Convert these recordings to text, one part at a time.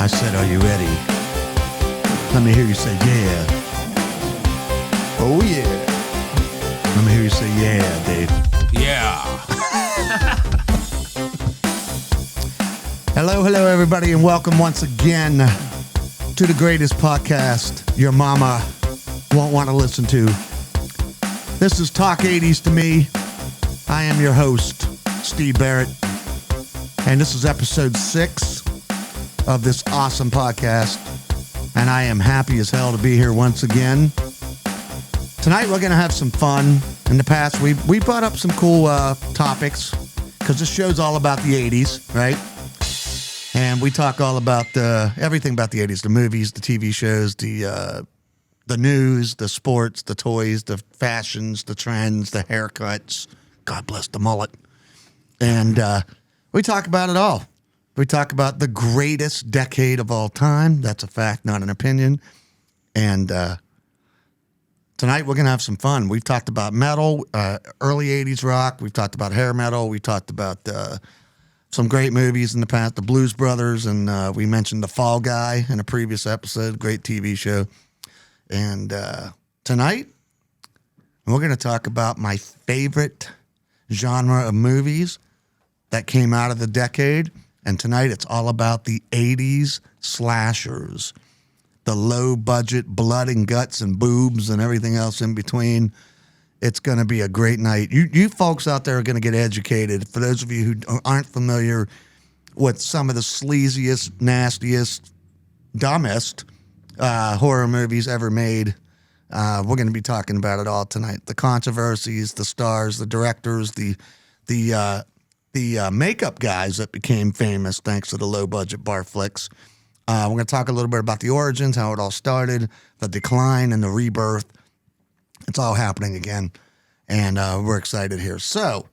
I said, are you ready? Let me hear you say, yeah. Oh, yeah. Let me hear you say, yeah, Dave. Yeah. Hello, everybody, and welcome once again to the greatest podcast your mama won't want to listen to. This is Talk 80's to me. I am your host, Steve Barrett, and this is episode 6 of this awesome podcast, and I am happy as hell to be here once again. Tonight we're going to have some fun. In the past, we brought up some cool topics, because this show's all about the 80s, right? And we talk all about everything about the 80s, the movies, the TV shows, the news, the sports, the toys, the fashions, the trends, the haircuts. God bless the mullet. And we talk about it all. We talk about the greatest decade of all time. That's a fact, not an opinion. And tonight we're going to have some fun. We've talked about metal, early 80s rock. We've talked about hair metal. We talked about some great movies in the past, the Blues Brothers, and we mentioned The Fall Guy in a previous episode, great TV show. And tonight, we're going to talk about my favorite genre of movies that came out of the decade. And tonight, it's all about the 80s slashers, the low-budget blood and guts and boobs and everything else in between. It's going to be a great night. You folks out there are going to get educated. For those of you who aren't familiar with some of the sleaziest, nastiest, dumbest horror movies ever made, we're going to be talking about it all tonight. The controversies, the stars, the directors, the makeup guys that became famous thanks to the low-budget bar flicks. We're going to talk a little bit about the origins, how it all started, the decline and the rebirth. It's all happening again, and we're excited here. So,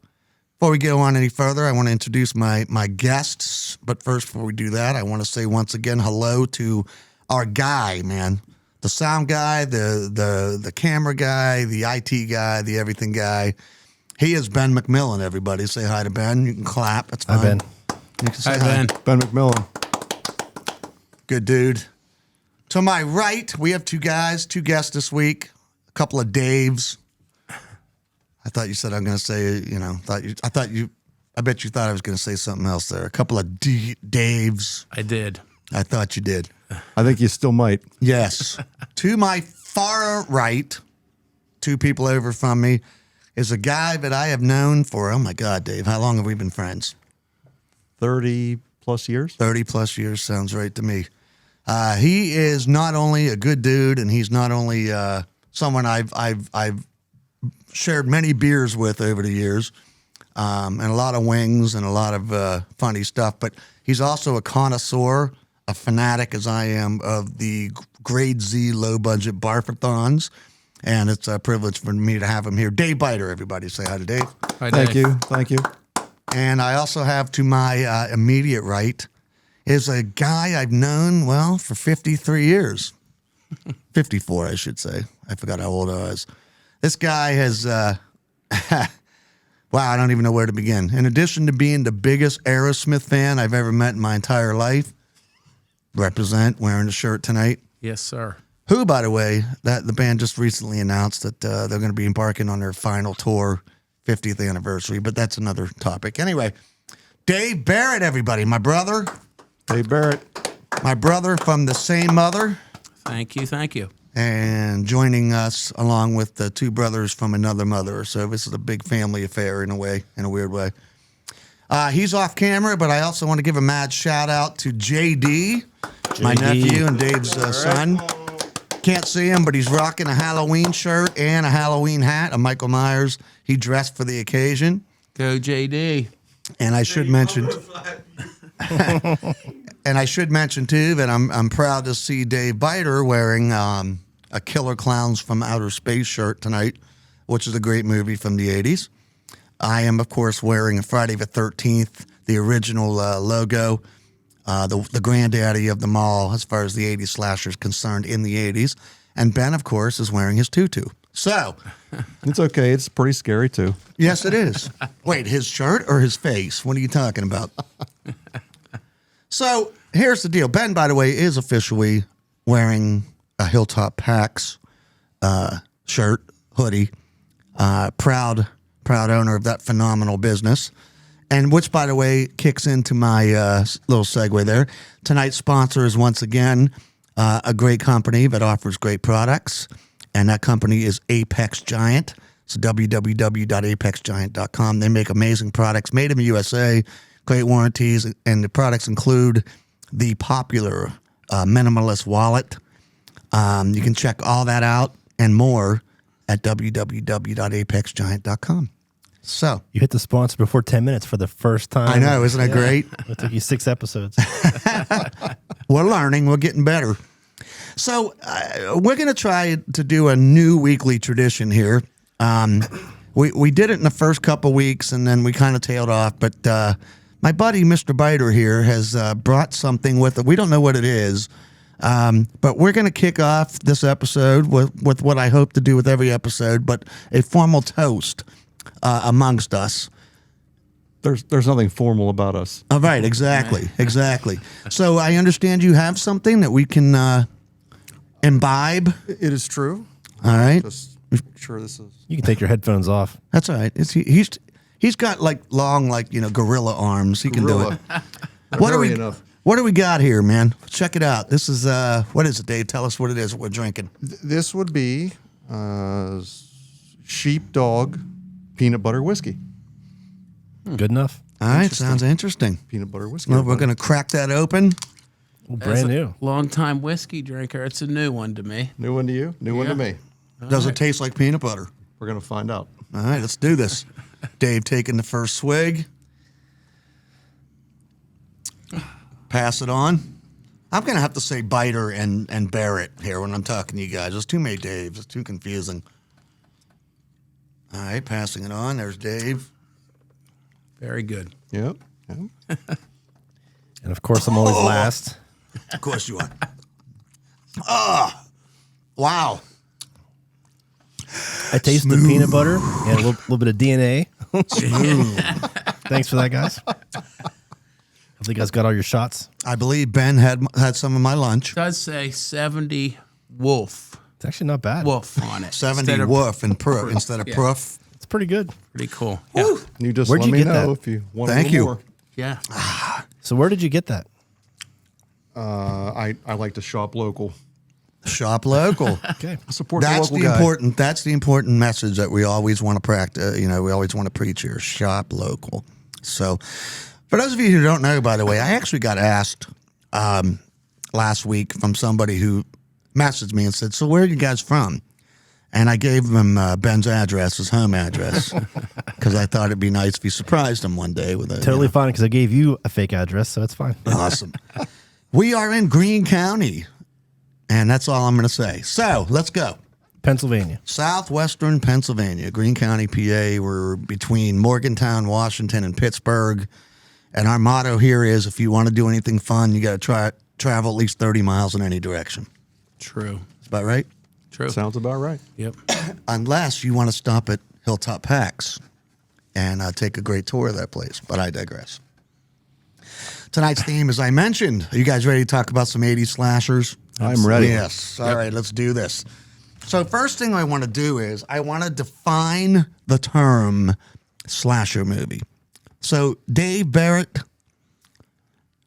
before we go on any further, I want to introduce my guests. But first, before we do that, I want to say once again hello to our guy, man. The sound guy, the camera guy, the IT guy, the everything guy. He is Ben McMillan, everybody. Say hi to Ben. You can clap. That's fine. Hi, Ben. You can say Hi, Ben. Ben McMillan. Good dude. To my right, we have two guests this week. A couple of Daves. I thought you said I'm going to say, I bet you thought I was going to say something else there. A couple of Daves. I did. I thought you did. I think you still might. Yes. To my far right, two people over from me, is a guy that I have known for, oh my God, Dave, how long have we been friends? 30 plus years. 30 plus years sounds right to me. He is not only a good dude, and he's not only someone I've shared many beers with over the years, and a lot of wings and a lot of funny stuff, but he's also a connoisseur, a fanatic as I am, of the grade Z low-budget barfathons, and it's a privilege for me to have him here. Dave Beiter, everybody. Say hi to Dave. Hi, Thank Dave. you. Thank you. And I also have to my immediate right is a guy I've known, well, for 53 years. 54, I should say. I forgot how old I was. This guy has, wow, I don't even know where to begin. In addition to being the biggest Aerosmith fan I've ever met in my entire life, represent wearing the shirt tonight. Yes, sir. Who, by the way, that the band just recently announced that they're going to be embarking on their final tour, 50th anniversary, but that's another topic. Anyway, Dave Barrett, everybody, my brother. Dave Barrett. My brother from the same mother. Thank you. Thank you. And joining us along with the two brothers from another mother. So this is a big family affair in a way, in a weird way. He's off camera, but I also want to give a mad shout out to JD, my nephew and Dave's son. Can't see him, but he's rocking a Halloween shirt and a Halloween hat, a Michael Myers. He dressed for the occasion. Go, JD. And I should mention, too, that I'm proud to see Dave Beiter wearing a Killer Clowns from Outer Space shirt tonight, which is a great movie from the 80s. I am, of course, wearing a Friday the 13th, the original logo, the granddaddy of them all as far as the 80s slasher is concerned in the 80s. And Ben, of course, is wearing his tutu. So. It's okay. It's pretty scary, too. Yes, it is. Wait, his shirt or his face? What are you talking about? So, here's the deal. Ben, by the way, is officially wearing a Hilltop Packs shirt, hoodie. Proud owner of that phenomenal business. And which, by the way, kicks into my little segue there. Tonight's sponsor is once again a great company that offers great products. And that company is Apex Giant. It's www.apexgiant.com. They make amazing products made in the USA, great warranties, and the products include the popular minimalist wallet. You can check all that out and more at www.apexgiant.com. So You hit the sponsor before 10 minutes for the first time. I know, isn't that great? It took you 6 episodes. We're learning. We're getting better. So we're going to try to do a new weekly tradition here. We did it in the first couple weeks, and then we kind of tailed off. But my buddy, Mr. Beiter here, has brought something with it. We don't know what it is, but we're going to kick off this episode with what I hope to do with every episode, but a formal toast amongst us. There's nothing formal about us. Oh, right, exactly. So I understand you have something that we can imbibe. It is true. All right. Just sure this is. You can take your headphones off. That's all right. He's got like long, gorilla arms. He can do it. What do we got here, man? Check it out. This is what is it, Dave? Tell us what it is. What we're drinking. This would be sheepdog peanut butter whiskey. Good enough. All right, sounds interesting. Peanut butter whiskey. Well, we're gonna crack that open. Brand new. Long-time whiskey drinker. It's a new one to me. New one to you. New one to me. Does it taste like peanut butter? We're gonna find out. All right, let's do this. Dave taking the first swig. Pass it on. I'm going to have to say Beiter and Barrett here when I'm talking to you guys. There's too many Daves. It's too confusing. All right, passing it on. There's Dave. Very good. Yep. And of course, I'm always last. Of course you are. Ah, wow. I taste the peanut butter and a little bit of DNA. Thanks for that, guys. I think you guys got all your shots. I believe Ben had some of my lunch. It does say 70 wolf It's actually not bad. on it. 70 instead of woof and proof instead of Yeah. proof. It's pretty good. Pretty cool. Yeah. You just Where'd let you me get know that? if you want Thank a little you. more. Yeah. So where did you get that? I like to shop local. Shop local. Okay. Support That's the the local guy. important. That's the important message that we always want to practice. We always want to preach here. Shop local. So, for those of you who don't know, by the way, I actually got asked last week from somebody who messaged me and said, "So where are you guys from?" And I gave him Ben's address, his home address, because I thought it'd be nice if he surprised him one day with a Totally fine because I gave you a fake address, so it's fine. Awesome. We are in Greene County, and that's all I'm going to say. So let's go. Pennsylvania. Southwestern Pennsylvania, Greene County, PA. We're between Morgantown, Washington, and Pittsburgh. And our motto here is, if you want to do anything fun, you got to travel at least 30 miles in any direction. True. That's about right. True. Sounds about right. Yep. Unless you want to stop at Hilltop Packs and take a great tour of that place. But I digress. Tonight's theme, as I mentioned, are you guys ready to talk about some 80s slashers? I'm ready. Yes. All right, let's do this. So first thing I want to do is I want to define the term slasher movie. So Dave Barrett,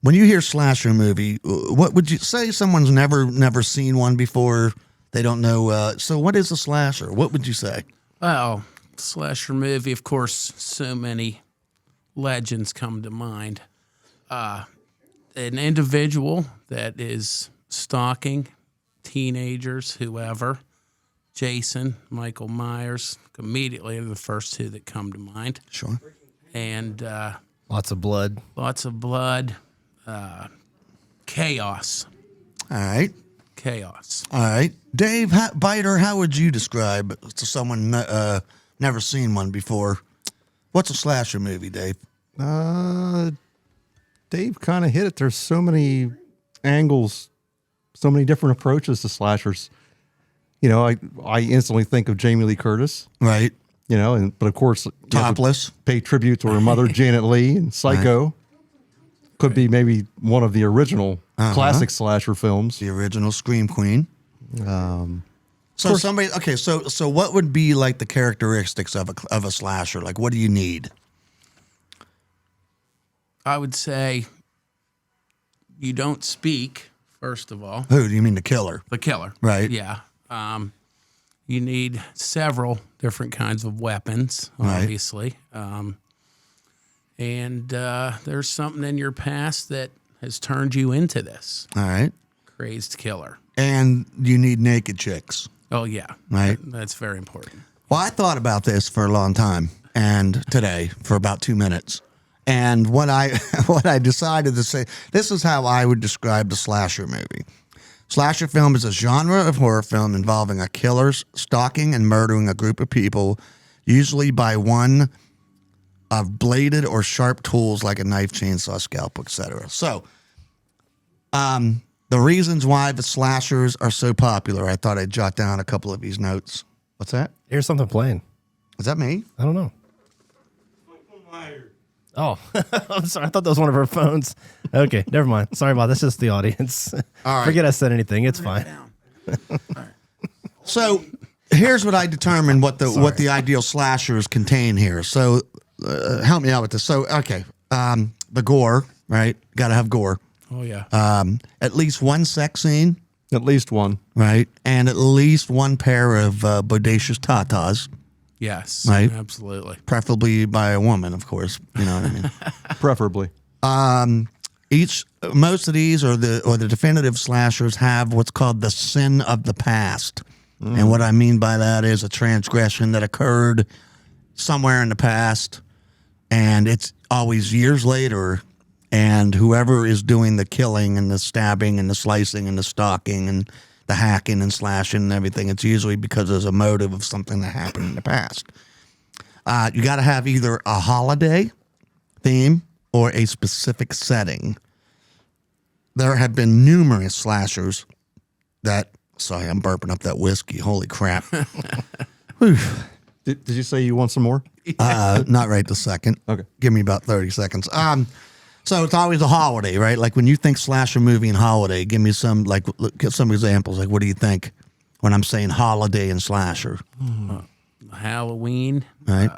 when you hear slasher movie, what would you say? Someone's never seen one before. They don't know. So what is a slasher? What would you say? Well, slasher movie, of course, so many legends come to mind. An individual that is stalking teenagers, whoever. Jason, Michael Myers, immediately are the first two that come to mind. Sure. And Lots of blood. lots of blood, chaos. All right. Chaos. All right. Dave Beiter, how would you describe to someone never seen one before? What's a slasher movie, Dave? Dave kind of hit it. There's so many angles, so many different approaches to slashers. I instantly think of Jamie Lee Curtis. Right. But of course, you have to Topless. pay tribute to her mother, Janet Leigh, and Psycho. Could be maybe one of the original classic slasher films. The original Scream Queen. So somebody, okay, so what would be like the characteristics of a slasher? Like, what do you need? I would say you don't speak, first of all. Who do you mean, the killer? The killer. Right. Yeah. You need several different kinds of weapons, Right. obviously. And there's something in your past that has turned you into this All right. crazed killer. And you need naked chicks. Oh, yeah. Right. That's very important. Well, I thought about this for a long time, and today for about 2 minutes. And what I decided to say, this is how I would describe the slasher movie. Slasher film is a genre of horror film involving a killer stalking and murdering a group of people, usually by one of bladed or sharp tools like a knife, chainsaw, scalpel, etc. So, the reasons why the slashers are so popular, I thought I'd jot down a couple of these notes. What's that? Here's something playing. Is that me? I don't know. Oh, I'm sorry. I thought that was one of her phones. Okay, never mind. Sorry about this. Just the audience. All right. Forget I said anything. It's fine. So here's what I determined what the ideal slashers contain here. So help me out with this. So okay, the gore, right? Got to have gore. Oh, yeah. At least one sex scene, At least one. right? And at least one pair of bodacious tatas, Yes. Right. Absolutely. preferably by a woman, of course. You know what I mean? Preferably. Most of these or the definitive slashers have what's called the sin of the past. And what I mean by that is a transgression that occurred somewhere in the past, and it's always years later, and whoever is doing the killing and the stabbing and the slicing and the stalking and the hacking and slashing and everything, it's usually because there's a motive of something that happened in the past. You got to have either a holiday theme or a specific setting. There have been numerous slashers that, sorry, I'm burping up that whiskey. Holy crap. Whew. Did you say you want some more? Not right this second. Okay. Give me about 30 seconds. So it's always a holiday, right? Like when you think slasher movie and holiday, give me some, like, give some examples. Like, what do you think when I'm saying holiday and slasher? Halloween. Right?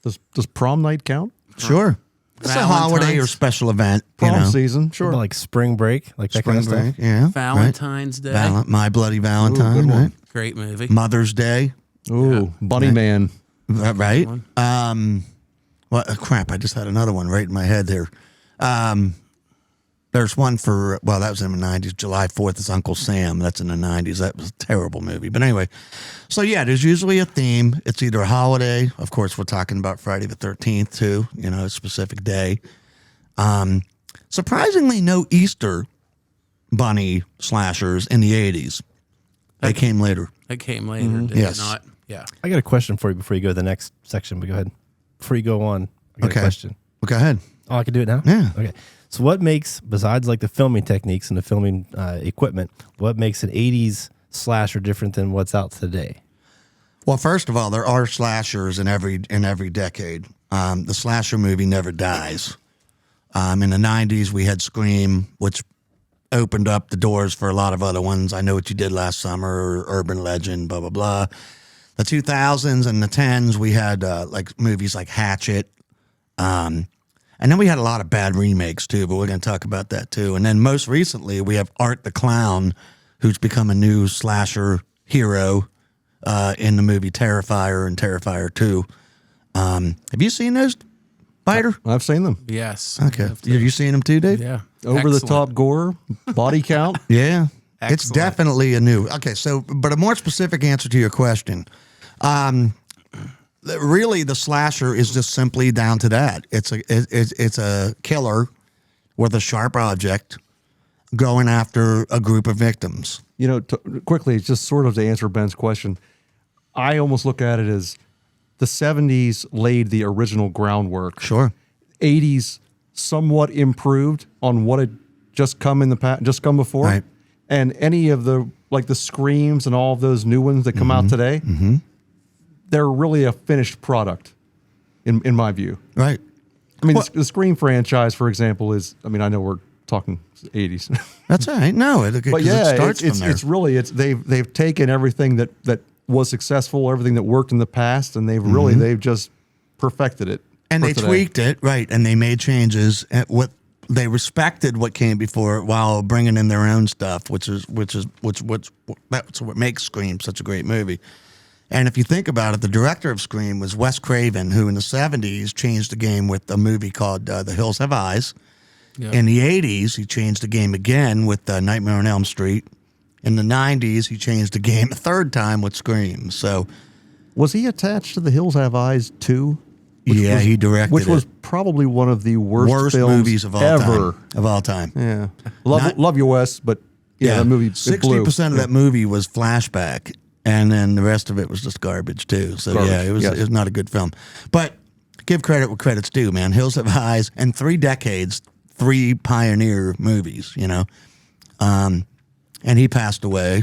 Does prom night count? Sure. It's a holiday or Valentine's. special event. Prom you know? season, sure. Like spring break, like that Spring kind of stuff. break, yeah. Valentine's Day. My Bloody Valentine, good one. right? Great movie. Mother's Day, Ooh, Bunny Man. right? Well, crap, I just had another one right in my head there. There's one for, well, that was in the 90s. July 4th is Uncle Sam. That's in the 90s. That was a terrible movie. But anyway, so yeah, there's usually a theme. It's either a holiday. Of course, we're talking about Friday the 13th too, you know, a specific day. Surprisingly, no Easter bunny slashers in the 80s. They came later. It came later, did Yes. it not? Yeah. I got a question for you before you go to the next section, but go ahead. Before you go on, I got Okay. a question. Go ahead. Oh, I can do it now? Yeah. Okay. So what makes, besides like the filming techniques and the filming equipment, what makes an 80s slasher different than what's out today? Well, first of all, there are slashers in every decade. The slasher movie never dies. In the 90s, we had Scream, which opened up the doors for a lot of other ones. I Know What You Did Last Summer, or Urban Legend, blah, blah, blah. The 2000s and the 10s, we had like movies like Hatchet. And then we had a lot of bad remakes too, but we're going to talk about that too. And then most recently, we have Art the Clown, who's become a new slasher hero in the movie Terrifier and Terrifier 2. Have you seen those, Beiter? I've seen them. Yes. Okay. Have you seen them too, Dave? Yeah. Over the top gore, body count. Yeah. It's Excellent. definitely a new. Okay, so, but a more specific answer to your question. Really, the slasher is just simply down to that. It's a killer with a sharp object going after a group of victims. You know, quickly, just sort of to answer Ben's question, I almost look at it as the 70s laid the original groundwork. Sure. 80s somewhat improved on what had just come in the past, just come before. Right. And any of the, like the Screams and all of those new ones that come out today, they're really a finished product, in my view. Right. I mean, the Scream franchise, for example, is. I mean, I know we're talking 80s, That's all right. No, but yeah, it starts from there. it's really they've taken everything that was successful, everything that worked in the past, and they've just perfected it. And they tweaked it, right? And they made changes. At what they respected what came before, while bringing in their own stuff, which that's what makes Scream such a great movie. And if you think about it, the director of Scream was Wes Craven, who in the 70s changed the game with a movie called The Hills Have Eyes. Yep. In the 80s, he changed the game again with Nightmare on Elm Street. In the 90s, he changed the game a third time with Scream. So, was he attached to The Hills Have Eyes too? Yeah, he directed which it. was probably one of the worst films movies of all ever. time. Of all time. Yeah, love you, Wes, but that movie 60% of that movie was flashback, and then the rest of it was just garbage too. So it was not a good film. But give credit where credit's due, man. Hills Have Eyes, and 3 decades, 3 pioneer movies. And he passed away.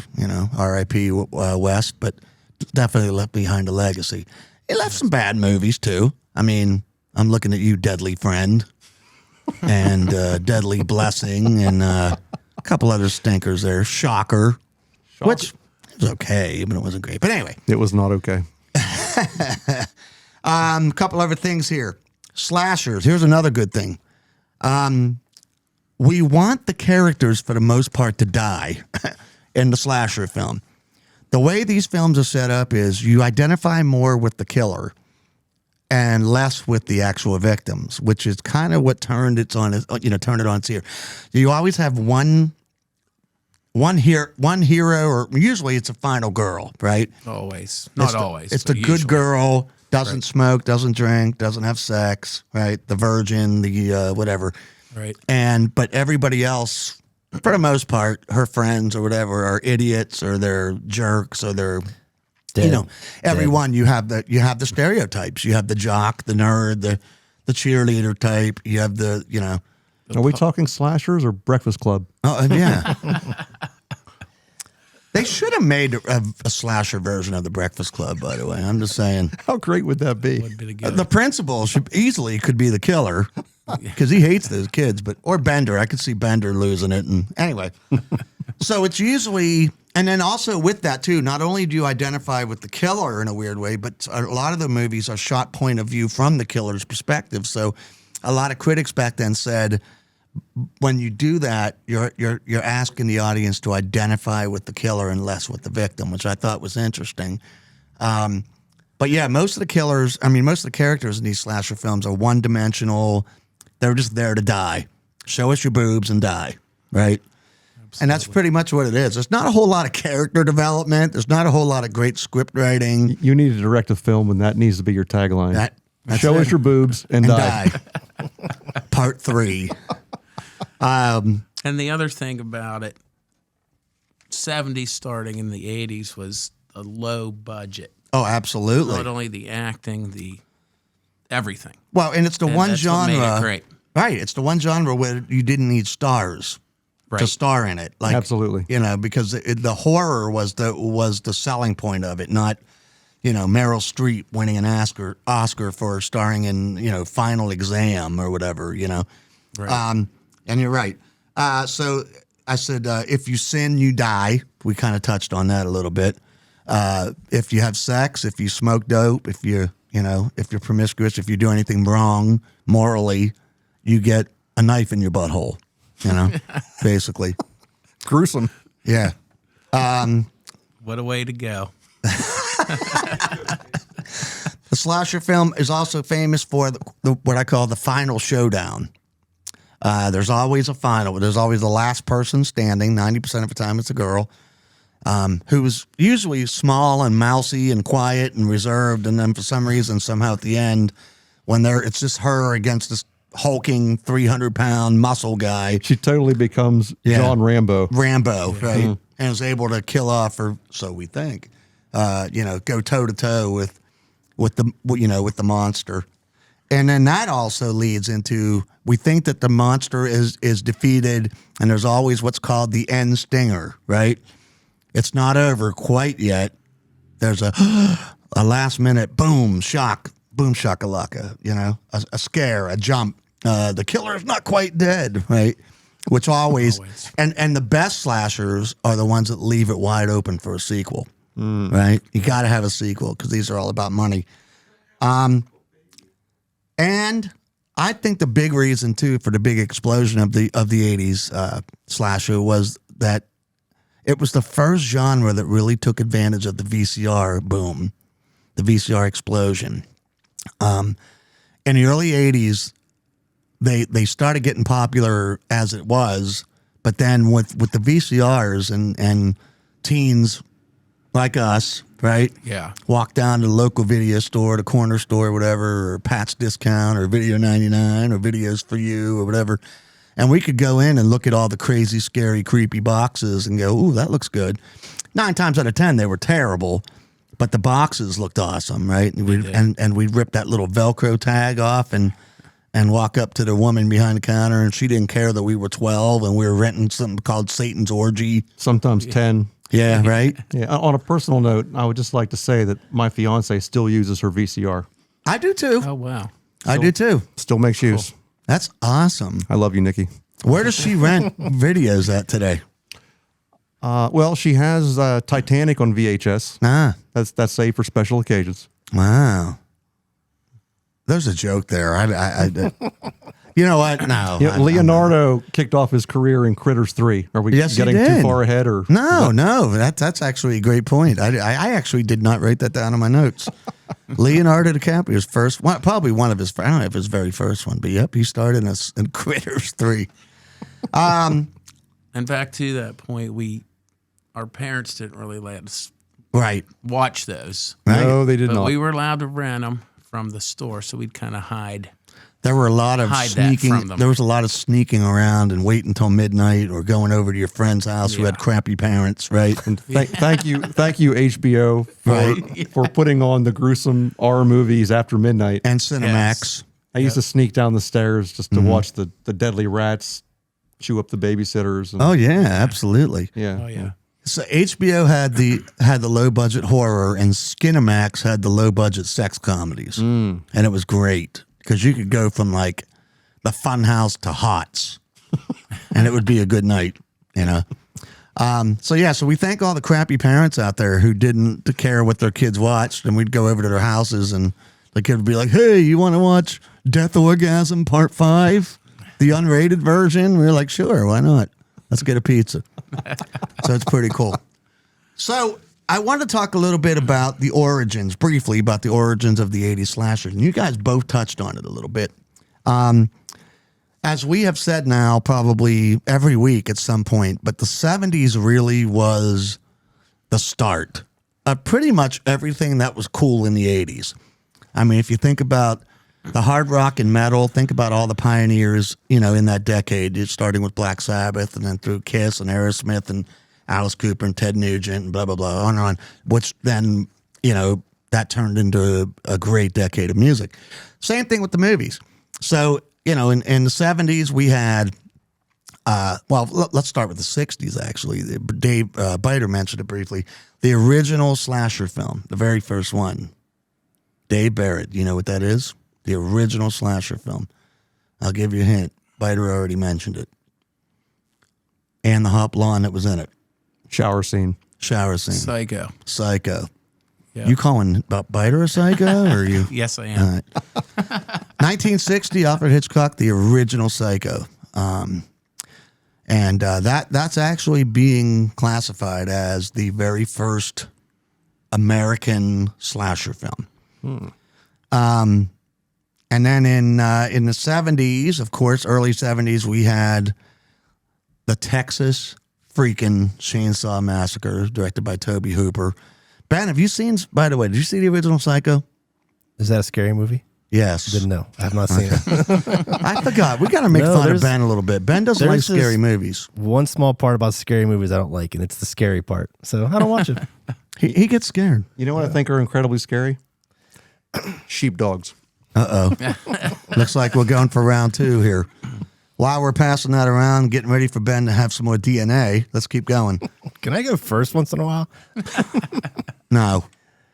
R.I.P. Wes, but definitely left behind a legacy. He left some bad movies too. I mean, I'm looking at you, Deadly Friend, and Deadly Blessing, and a couple other stinkers there. Shocker, which was okay, but it wasn't great. But anyway. It was not okay. A couple other things here. Slashers. Here's another good thing. We want the characters, for the most part, to die in the slasher film. The way these films are set up is you identify more with the killer and less with the actual victims, which is kind of what turned it on its ear. You always have one hero, or usually it's a final girl, right? Always. Not always. It's the good girl, doesn't smoke, doesn't drink, doesn't have sex, right? The virgin, the whatever. Right. But everybody else, for the most part, her friends or whatever, are idiots, or they're jerks, or they're everyone. You have the stereotypes. You have the jock, the nerd, the cheerleader type. You have the. Are we talking slashers or Breakfast Club? Oh yeah. They should have made a slasher version of the Breakfast Club. By the way, I'm just saying. How great would that be? The principal could be the killer. Because he hates those kids, or Bender. I could see Bender losing it. And anyway, so it's usually, and then also with that too, not only do you identify with the killer in a weird way, but a lot of the movies are shot point of view from the killer's perspective. So a lot of critics back then said, when you do that, you're asking the audience to identify with the killer and less with the victim, which I thought was interesting. But yeah, most of the characters in these slasher films are one-dimensional. They're just there to die. Show us your boobs and die, right? Absolutely. And that's pretty much what it is. There's not a whole lot of character development. There's not a whole lot of great script writing. You need to direct a film, and that needs to be your tagline. Show us your boobs and die. Part 3. And the other thing about it, 70s starting in the 80s was a low budget. Oh, absolutely. Not only the acting, the everything. Well, and it's the one genre. What made it great. Right. It's the one genre where you didn't need stars to star in it. Absolutely. Because the horror was the selling point of it, not, Meryl Streep winning an Oscar for starring in, Final Exam or whatever, Right. And you're right. So I said, if you sin, you die. We kind of touched on that a little bit. If you have sex, if you smoke dope, if you're promiscuous, if you do anything wrong morally, you get a knife in your butthole, basically. Gruesome. Yeah. What a way to go. The slasher film is also famous for what I call the final showdown. There's always a final. There's always the last person standing. 90% of the time it's a girl. Who's usually small and mousy and quiet and reserved, and then for some reason, somehow at the end, it's just her against this hulking 300-pound muscle guy. She totally becomes John Rambo. Right? And is able to kill off, or so we think, go toe to toe with the monster. And then that also leads into, we think that the monster is defeated, and there's always what's called the end stinger, right? It's not over quite yet. There's a last minute boom, shock, boom shakalaka, a scare, a jump. The killer's not quite dead, right? Which always. And the best slashers are the ones that leave it wide open for a sequel, right? You got to have a sequel because these are all about money. And I think the big reason too for the big explosion of the 80s slasher was that it was the first genre that really took advantage of the VCR boom, the VCR explosion. In the early 80s, they started getting popular as it was, but then with the VCRs and teens like us, right? Yeah. Walk down to the local video store, the corner store, whatever, or Pat's Discount, or Video 99, or Videos for You, or whatever. And we could go in and look at all the crazy, scary, creepy boxes and go, ooh, that looks good. 9 times out of 10, they were terrible, but the boxes looked awesome, right? And we'd rip that little Velcro tag off and walk up to the woman behind the counter, and she didn't care that we were 12 and we were renting something called Satan's Orgy. Sometimes 10. Yeah, right? Yeah. On a personal note, I would just like to say that my fiance still uses her VCR. I do too. Oh, wow. I do too. Still makes use. That's awesome. I love you, Nikki. Where does she rent videos at today? Well, she has Titanic on VHS. That's saved for special occasions. Wow. There's a joke there. You know what? No. Yeah, Leonardo kicked off his career in Critters 3. Are we getting too far ahead? Or No. That's actually a great point. I actually did not write that down in my notes. Leonardo DiCaprio's first, probably one of his, I don't know if his very first one, but yep, he started in Critters 3. And back to that point, our parents didn't really let us watch those. Right. No, they did But not. we were allowed to rent them from the store, so we'd kind of hide. There were a lot of sneaking. From them. There was a lot of sneaking around and waiting until midnight, or going over to your friend's house who had crappy parents, right? And thank you, HBO for putting on the gruesome horror movies after midnight. And Cinemax. I used to sneak down the stairs just to watch the deadly rats chew up the babysitters. And, Oh yeah, absolutely. yeah. Oh, yeah. So HBO had the low budget horror, and Skinemax had the low budget sex comedies, and it was great because you could go from like the Funhouse to Hots, and it would be a good night, So we thank all the crappy parents out there who didn't care what their kids watched, and we'd go over to their houses, and the kid would be like, "Hey, you want to watch Death Orgasm Part 5, the unrated version?" We were like, "Sure, why not? Let's get a pizza." So it's pretty cool. So I want to talk a little bit about briefly about the origins of the 80s slashers. And you guys both touched on it a little bit. As we have said now probably every week at some point, but the 70s really was the start of pretty much everything that was cool in the 80s. I mean, if you think about the hard rock and metal, think about all the pioneers, in that decade, starting with Black Sabbath and then through Kiss and Aerosmith and Alice Cooper and Ted Nugent and blah, blah, blah, on and on, which then, that turned into a great decade of music. Same thing with the movies. So, in the 70s, we had, let's start with the 60s, actually. Dave Beiter mentioned it briefly. The original slasher film, the very first one. Dave Barrett, you know what that is? The original slasher film. I'll give you a hint. Beiter already mentioned it. And the hop lawn that was in it. Shower scene. Psycho. Yep. You calling Beiter a psycho? Or you? Yes, I am. 1960, Alfred Hitchcock, the original Psycho. That's actually being classified as the very first American slasher film. And then in the 70s, of course, early 70s, we had the Texas freaking Chainsaw Massacre, directed by Tobe Hooper. Ben, have you seen, by the way, did you see the original Psycho? Is that a scary movie? Yes. Didn't know. I have not seen it. I forgot. We got to make fun of Ben a little bit. Ben doesn't like scary movies. One small part about scary movies I don't like, and it's the scary part. So I don't watch it. He gets scared. You know what I think are incredibly scary? Sheepdogs. Looks like we're going for round 2 here. While we're passing that around, getting ready for Ben to have some more DNA, let's keep going. Can I go first once in a while? No,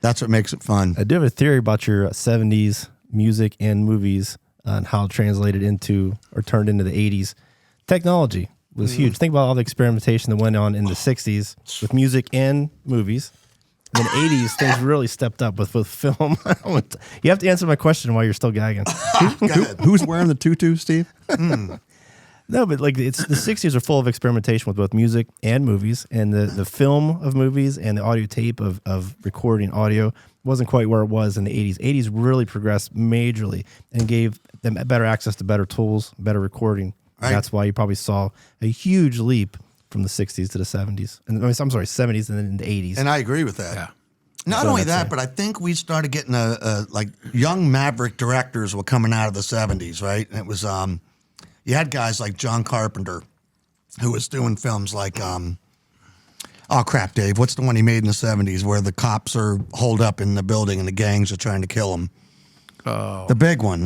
that's what makes it fun. I do have a theory about your 70s music and movies and how it translated into or turned into the 80s. Technology was huge. Think about all the experimentation that went on in the 60s with music and movies. In the 80s, things really stepped up with film. You have to answer my question while you're still gagging. Who's wearing the tutu, Steve? No, but like it's the 60s are full of experimentation with both music and movies, and the film of movies and the audio tape of recording audio wasn't quite where it was in the 80s. 80s really progressed majorly and gave them better access to better tools, better recording. Right. That's why you probably saw a huge leap from the 60s to the 70s. And I'm sorry, 70s and then into 80s. And I agree with that. Yeah. Not only that, but I think we started getting like young maverick directors were coming out of the 70s, right? And it was you had guys like John Carpenter, who was doing films like oh crap, Dave, what's the one he made in the 70s where the cops are holed up in the building and the gangs are trying to kill him? Oh. The big one.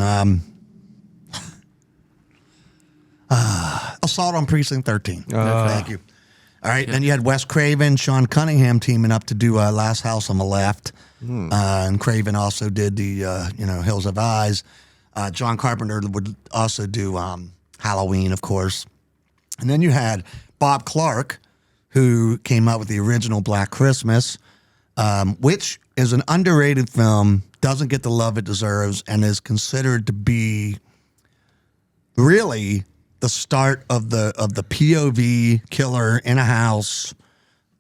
Assault on Precinct 13. Thank you. All right, then you had Wes Craven, Sean Cunningham teaming up to do Last House on the Left, and Craven also did the Hills Have Eyes. John Carpenter would also do Halloween, of course, and then you had Bob Clark, who came out with the original Black Christmas, which is an underrated film, doesn't get the love it deserves, and is considered to be really the start of the POV killer in a house,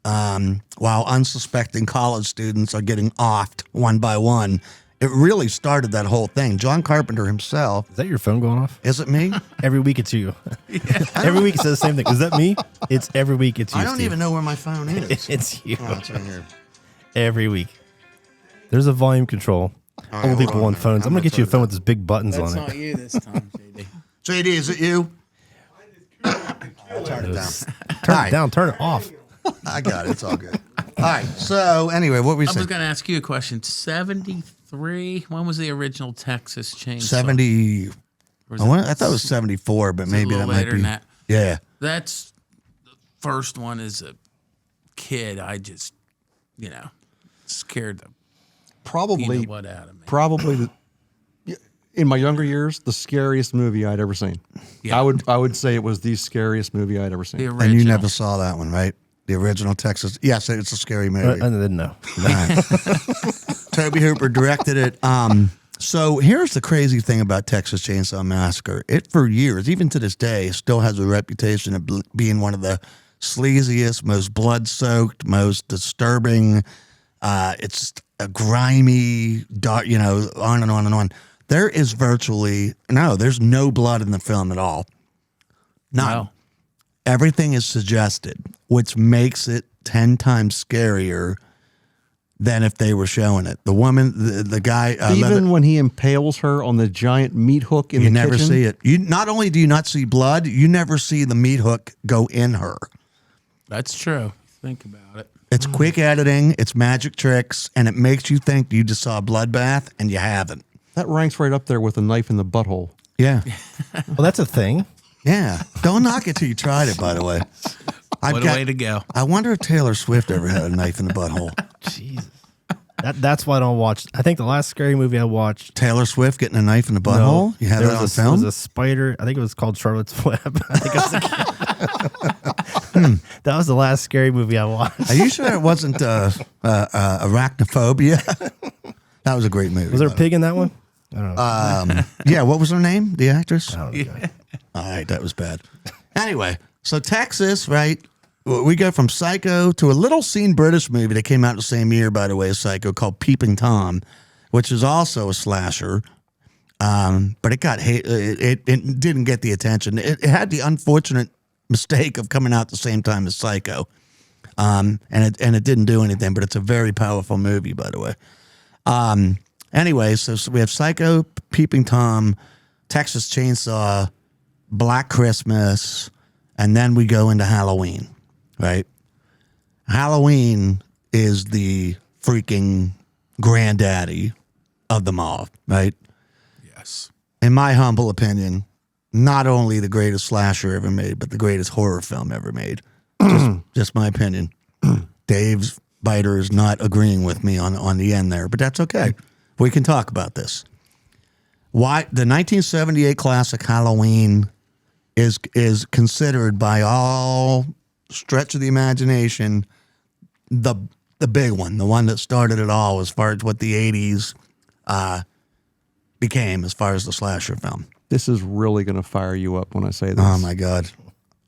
while unsuspecting college students are getting offed one by one. It really started that whole thing. John Carpenter himself. Is that your phone going off? Is it me? Every week it's you. Every week it says the same thing. Is that me? It's every week it's you. I don't Steve. even know where my phone is. It's you. Oh, it's right here. Every week. There's a volume control. right, Old hold people on on a phones. minute. I'm going to get you a phone with these big buttons That's on it. not you this time, JD. JD, is it you? I'll turn it down. Turn it down. Turn it off. I got it. It's all good. All right. So anyway, what we I was said? going to ask you a question. 73. When was the original Texas Chainsaw? 70. Or was I thought it was 74, but it maybe a that little might later be. than that. Yeah. That's the first one as a kid. I just, scared the Probably, peanut butt out of me. probably in my younger years, the scariest movie I'd ever seen. Yeah. I would say it was the scariest movie I'd ever seen. The And original. you never saw that one, right? The original Texas. Yes, it's a scary movie. I didn't know. Toby Hooper directed it. So here's the crazy thing about Texas Chainsaw Massacre. It, for years, even to this day, still has a reputation of being one of the sleaziest, most blood-soaked, most disturbing. It's a grimy, dark, on and on and on. There is there's no blood in the film at all. None. Wow. Everything is suggested, which makes it 10 times scarier than if they were showing it. The woman, the guy, Even when he impales her on the giant meat hook in you the never kitchen, see it. You not only do you not see blood, you never see the meat hook go in her. That's true. Think about it. It's quick editing, it's magic tricks, and it makes you think you just saw a bloodbath, and you haven't. that ranks right up there with a knife in the butthole. Yeah, Well, that's a thing. yeah. Don't knock it till you tried it. By the way, What a way to go. I wonder if Taylor Swift ever had a knife in the butthole. Jesus. That's why I don't watch. I think the last scary movie I watched. Taylor Swift getting a knife in the butthole. You had there that on was There film. was a spider. I think it was called Charlotte's Web. I think I was that was the last scary movie I watched. Are you sure it wasn't arachnophobia? That was a great movie. Was there a by the way. pig in that one? I don't know. Yeah, what was her name? The actress? I don't know. All right, that was bad. Anyway, so Texas, right? We go from Psycho to a little seen British movie that came out the same year, by the way, as Psycho, called Peeping Tom, which is also a slasher. But it got it didn't get the attention. It had the unfortunate mistake of coming out the same time as Psycho, and it didn't do anything. But it's a very powerful movie, by the way. Anyway, so we have Psycho, Peeping Tom, Texas Chainsaw, Black Christmas, and then we go into Halloween, right? Halloween is the freaking granddaddy of them all, right? Yes. In my humble opinion, not only the greatest slasher ever made, but the greatest horror film ever made. Just my opinion. Dave's Beiter is not agreeing with me on the end there, but that's okay. We can talk about this. why the 1978 classic Halloween is considered by all stretch of the imagination the big one, the one that started it all as far as what the 80s became as far as the slasher film. This is really going to fire you up when I say this. Oh my God.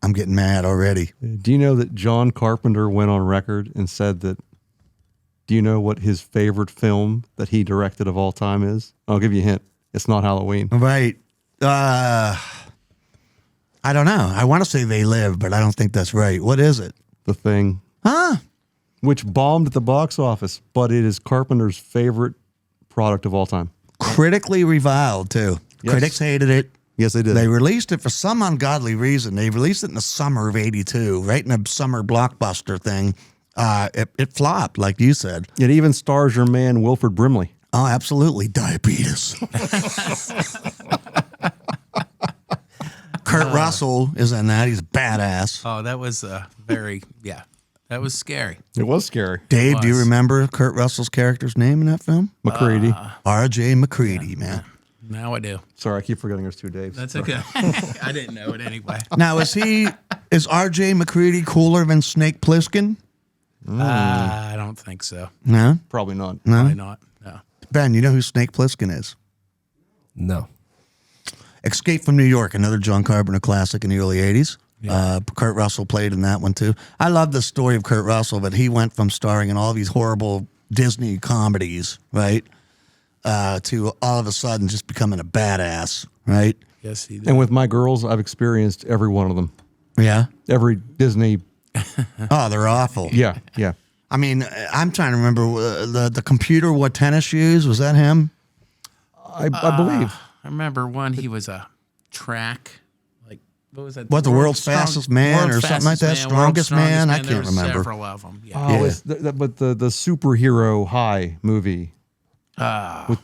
I'm getting mad already. Do you know that John Carpenter went on record and said that, do you know what his favorite film that he directed of all time is? I'll give you a hint. It's not Halloween. Right. I don't know. I want to say They Live, but I don't think that's right. What is it? The Thing. Huh? Which bombed at the box office, but it is Carpenter's favorite product of all time. Critically reviled, too. Yes. Critics hated it. Yes, they did. They released it for some ungodly reason. They released it in the summer of 82, right in a summer blockbuster thing. It flopped, like you said. It even stars your man, Wilford Brimley. Oh, absolutely. Diabetes. Kurt Russell is in that. He's badass. Oh, that was that was scary. It was scary. Dave, do you remember Kurt Russell's character's name in that film? McCready. R.J. McCready, man. Now I do. Sorry, I keep forgetting there's two Daves. That's okay. I didn't know it anyway. Now, is R.J. McCready cooler than Snake Plissken? I don't think so. No? Probably not. No? Probably not. No. Ben, you know who Snake Plissken is? No. Escape from New York, another John Carpenter classic in the early 80s. Yeah. Kurt Russell played in that one, too. I love the story of Kurt Russell, but he went from starring in all these horrible Disney comedies, right, to all of a sudden just becoming a badass, right? Yes, he did. And with my girls, I've experienced every one of them. Yeah? Every Disney. Oh, they're awful. Yeah, yeah. I mean, I'm trying to remember the computer wore tennis shoes. Was that him? I believe. I remember one. He was a track, like what was that? What, the world's fastest man or something like that? Strongest man? I can't remember. Several of them. Yeah. Oh, it's but the superhero high movie. Yeah. I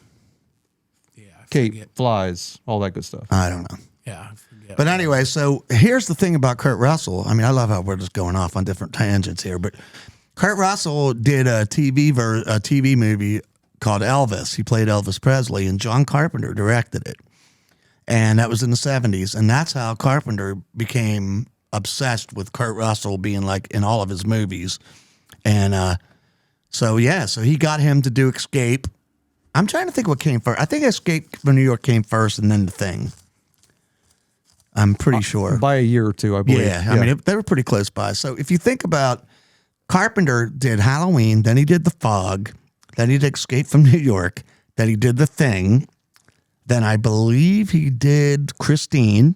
Kate forget. flies, all that good stuff. I don't know. Yeah. I forget. But anyway, so here's the thing about Kurt Russell. I mean, I love how we're just going off on different tangents here, but Kurt Russell did a TV movie called Elvis. He played Elvis Presley, and John Carpenter directed it. And that was in the 70s. And that's how Carpenter became obsessed with Kurt Russell being like in all of his movies. And so he got him to do Escape. I'm trying to think what came first. I think Escape from New York came first and then The Thing. I'm pretty sure. By a year or two, I believe. Yeah, I mean, they were pretty close by. So if you think about Carpenter did Halloween, then he did The Fog, then he did Escape from New York, then he did The Thing, then I believe he did Christine,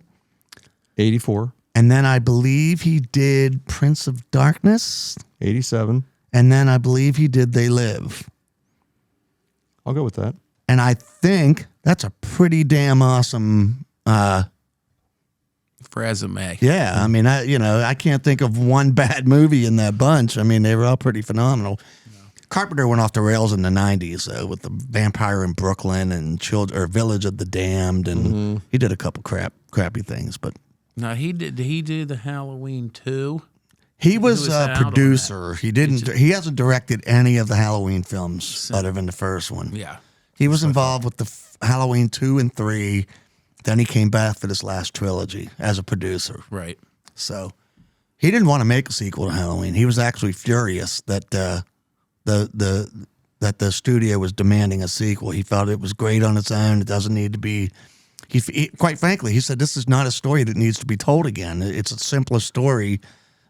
84, and then I believe he did Prince of Darkness, 87. and then I believe he did They Live. I'll go with that. And I think that's a pretty damn awesome resume. Yeah, I mean, I can't think of one bad movie in that bunch. I mean, they were all pretty phenomenal. No. Carpenter went off the rails in the 90s with the Vampire in Brooklyn and Village of the Damned, and he did a couple crappy things. But no, he did. He did the Halloween 2. He was a producer. He didn't. He hasn't directed any of the Halloween films other than the first one. Yeah, he was involved with the Halloween 2 and 3. Then he came back for this last trilogy as a producer. Right. So he didn't want to make a sequel to Halloween. He was actually furious that the studio was demanding a sequel. He felt it was great on its own. It doesn't need to be. He quite frankly, he said, this is not a story that needs to be told again. It's a simpler story.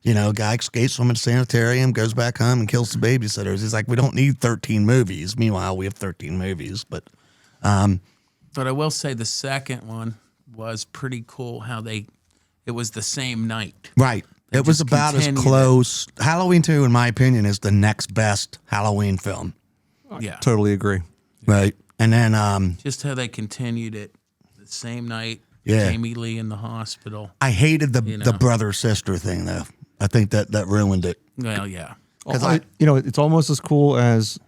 You know, guy escapes from a sanitarium, goes back home and kills the babysitters. He's like, we don't need 13 movies. Meanwhile, we have 13 movies. But I will say the second one was pretty cool. How it was the same night. Right. It was about as close. Halloween 2, in my opinion, is the next best Halloween film. Yeah. Totally agree. Right. And then just how they continued it the same night. Yeah. Jamie Lee in the hospital. I hated the brother-sister thing, though. I think that ruined it. Well, yeah. Because it's almost as cool as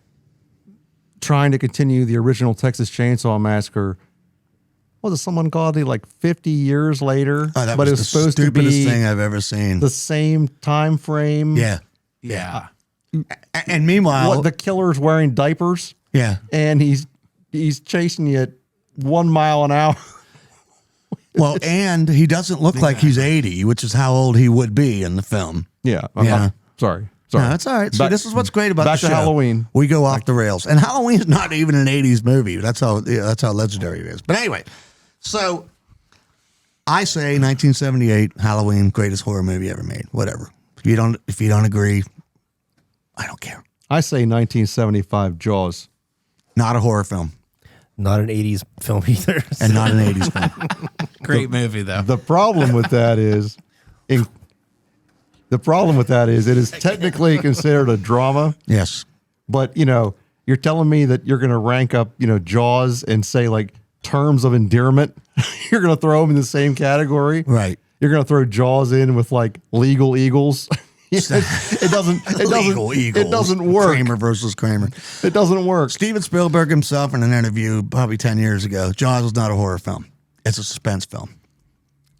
trying to continue the original Texas Chainsaw Massacre. Was it someone called it like 50 years later? Oh, that but was it was the supposed to stupidest be thing I've ever seen. the same time frame. Yeah. Yeah. And meanwhile, What, the killer's wearing diapers, yeah, and he's chasing you 1 mile an hour. Well, and he doesn't look like he's 80, which is how old he would be in the film. Yeah. Yeah. Sorry. No, that's all right. See, this is what's great about back the show. to Halloween. We go off the rails, and Halloween's not even an '80s movie. That's how legendary it is. But anyway, so I say 1978 Halloween, greatest horror movie ever made. Whatever. If you don't agree, I don't care. I say 1975 Jaws. Not a horror film, Not an 80s film either. and not an '80s film. Great movie though. The problem with that is, it is technically considered a drama. Yes. But, you're telling me that you're going to rank up, Jaws and say like terms of endearment. You're going to throw them in the same category. Right. You're going to throw Jaws in with like legal eagles. It doesn't work. Kramer versus Kramer. It doesn't work. Steven Spielberg himself in an interview probably 10 years ago, Jaws is not a horror film. It's a suspense film.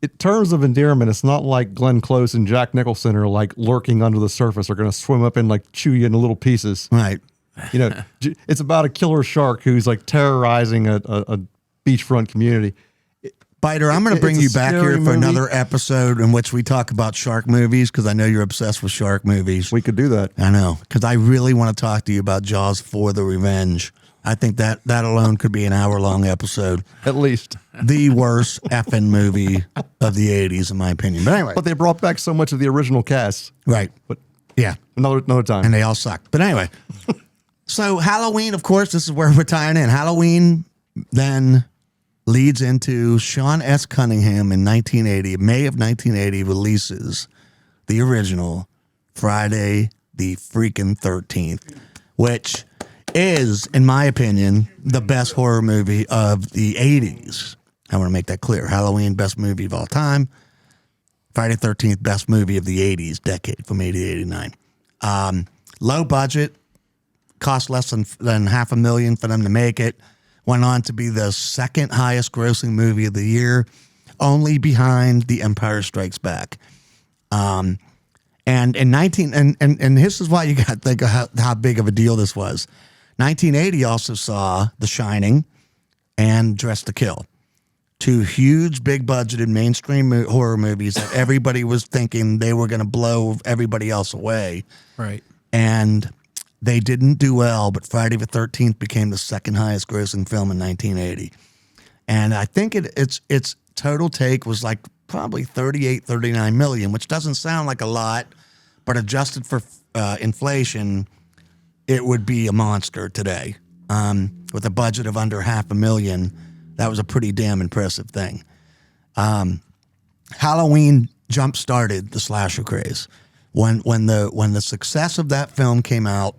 In terms of endearment, it's not like Glenn Close and Jack Nicholson are like lurking under the surface. Are going to swim up and like chew you into little pieces. Right. It's about a killer shark who's like terrorizing a beachfront community. Beiter, I'm going to bring It's a you back scary here for movie. another episode in which we talk about shark movies, because I know you're obsessed with shark movies. We could do that. I know, because I really want to talk to you about Jaws for the Revenge. I think that alone could be an hour-long episode. At least. The worst effing movie of the 80s, in my opinion. But anyway. But they brought back so much of the original cast. Right. But Yeah. another time. And they all sucked. But anyway. So Halloween, of course, this is where we're tying in. Halloween then leads into Sean S. Cunningham in 1980, May of 1980, releases the original Friday the freaking 13th, which is, in my opinion, the best horror movie of the 80s. I want to make that clear. Halloween, best movie of all time. Friday the 13th, best movie of the 80s decade from 80 to 89. Low budget, cost less than $500,000 for them to make it. Went on to be the second highest grossing movie of the year, only behind The Empire Strikes Back. And in and this is why you got to think of how big of a deal this was. 1980 also saw The Shining and Dressed to Kill. Two huge, big budgeted mainstream horror movies that everybody was thinking they were going to blow everybody else away. Right. And they didn't do well, but Friday the 13th became the second highest grossing film in 1980. And I think its total take was like probably 39 million, which doesn't sound like a lot, but adjusted for inflation, it would be a monster today. With a budget of under $500,000, that was a pretty damn impressive thing. Halloween jump-started the slasher craze. When the success of that film came out,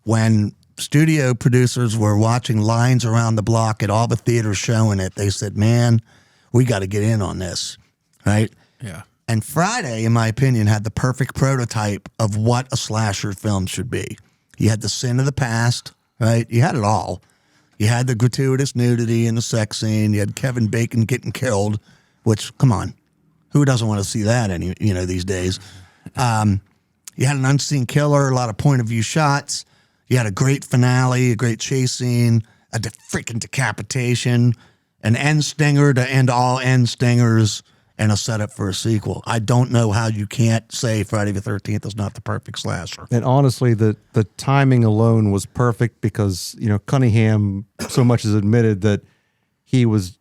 when studio producers were watching lines around the block at all the theaters showing it, they said, man, we got to get in on this, right? Yeah. And Friday, in my opinion, had the perfect prototype of what a slasher film should be. You had the sin of the past, right? You had it all. You had the gratuitous nudity and the sex scene. You had Kevin Bacon getting killed, which, come on, who doesn't want to see that these days? You had an unseen killer, a lot of point of view shots. You had a great finale, a great chase scene, a freaking decapitation, an end stinger to end all end stingers, and a setup for a sequel. I don't know how you can't say Friday the 13th is not the perfect slasher. And honestly, the timing alone was perfect because, Cunningham so much as admitted that he was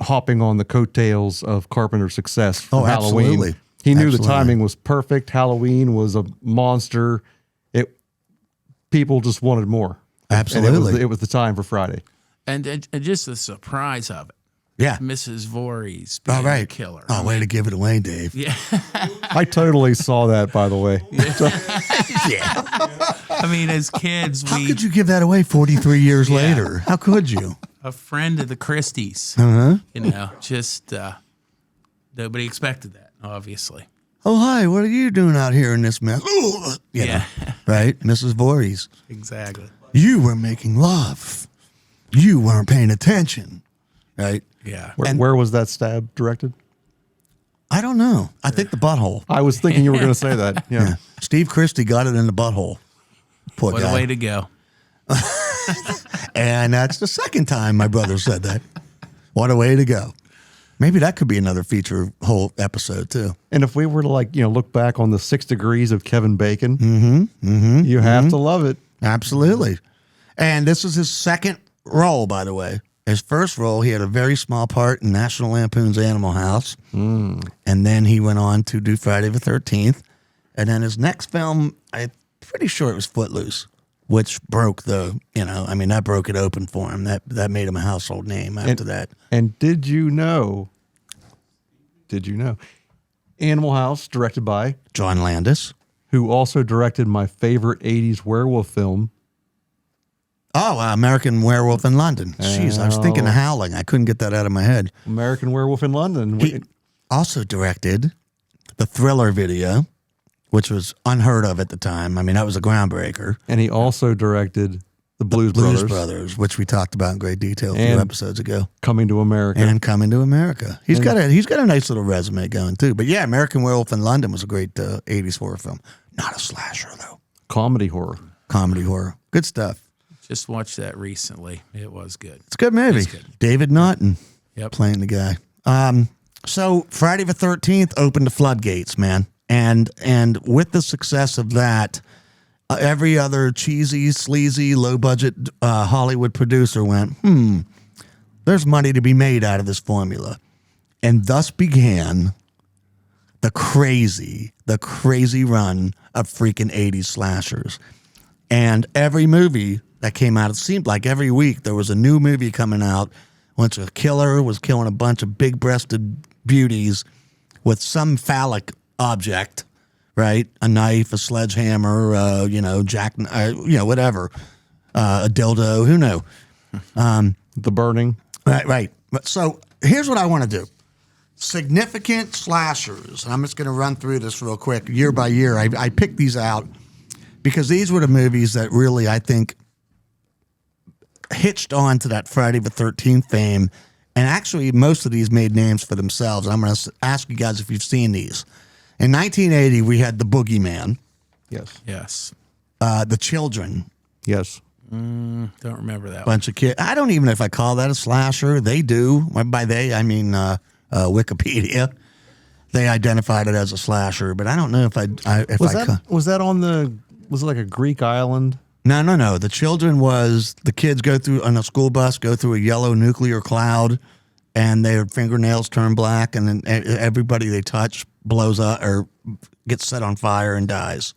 hopping on the coattails of Carpenter's success for Halloween. Absolutely. He knew Absolutely. the timing was perfect. Halloween was a monster. People just wanted more. Absolutely. And it was the time for Friday. And just the surprise of it. Yeah. Mrs. Voorhees being All right. the killer. Oh, way to give it away, Dave. Yeah. I totally saw that, by the way. Yeah. I mean, as kids, How could you give that away 43 years later? How could you? a friend of the Christies, just nobody expected that, obviously. Oh, hi, what are you doing out here in this mess? Yeah. Right? Mrs. Voorhees. Exactly. You were making love. You weren't paying attention. Right? Yeah. Where was that stab directed? I don't know. I think the butthole. I was thinking you were going to say that. Yeah. Steve Christie got it in the butthole. Poor What guy. a way to go. And that's the second time my brother said that. What a way to go. Maybe that could be another feature whole episode too. And if we were to look back on the 6 degrees of Kevin Bacon, you have to love it. Absolutely. And this is his second role, by the way. His first role, he had a very small part in National Lampoon's Animal House. And then he went on to do Friday the 13th. And then his next film, I'm pretty sure it was Footloose, which broke that broke it open for him. That made him a household name after that. And did you know Animal House, directed by John Landis, who also directed my favorite 80s werewolf film. Oh, American Werewolf in London. Jeez, I was thinking of Howling. I couldn't get that out of my head. American Werewolf in London. He also directed the Thriller video, which was unheard of at the time. I mean, that was a groundbreaker. And he also directed the Blues Brothers, which we talked about in great detail a few episodes ago. Coming to America. He's got a nice little resume going too. But yeah, American Werewolf in London was a great 80s horror film. Not a slasher though. Comedy horror. Good stuff. Just watched that recently. It was good. It's a good movie. Good. David Naughton playing the guy. So Friday the 13th opened the floodgates, man. And with the success of that, every other cheesy, sleazy, low-budget Hollywood producer went, there's money to be made out of this formula. And thus began the crazy run of freaking 80s slashers. And every movie that came out, it seemed like every week there was a new movie coming out, which a killer was killing a bunch of big-breasted beauties with some phallic object, right? A knife, a sledgehammer, whatever, a dildo, who knew? The Burning. Right. So here's what I want to do. Significant slashers. And I'm just going to run through this real quick, year by year. I picked these out because these were the movies that really, I think, hitched on to that Friday the 13th fame. And actually, most of these made names for themselves. I'm going to ask you guys if you've seen these. In 1980, we had The Boogeyman. Yes. The Children. Yes. Don't remember that Bunch of kids. I don't even know if I call that a slasher. They do. By they, I mean Wikipedia. They identified it as a slasher, but I don't know if Was it like a Greek island? No. The Children was the kids go through on a school bus, go through a yellow nuclear cloud, and their fingernails turn black, and then everybody they touch blows up or gets set on fire and dies.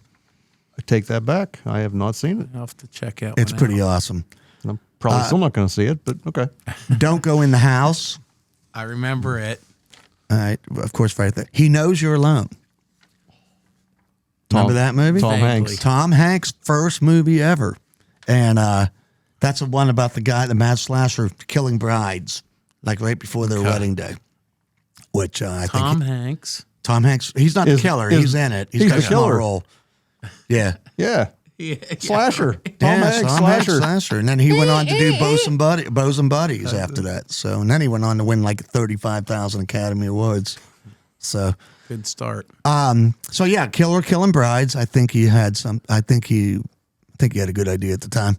I take that back. I have not seen it. I'll have to check out. It's pretty awesome. I'm probably still not going to see it, but okay. Don't Go in the House. I remember it. All right, of course, right there. He Knows You're Alone. Remember that movie? Tom Hanks. Tom Hanks' first movie ever. And that's the one about the mad slasher killing brides, like right before their wedding day. Which I think Tom Hanks. Tom Hanks, he's not the killer. He's in it. He's got a small role. Yeah. Yeah. Yeah. Slasher. Tom Hanks, slasher. And then he went on to do Bows and Buddies after that. So, and then he went on to win like 35,000 Academy Awards. So Good start. So yeah, killer killing brides. I think he had I think he had a good idea at the time.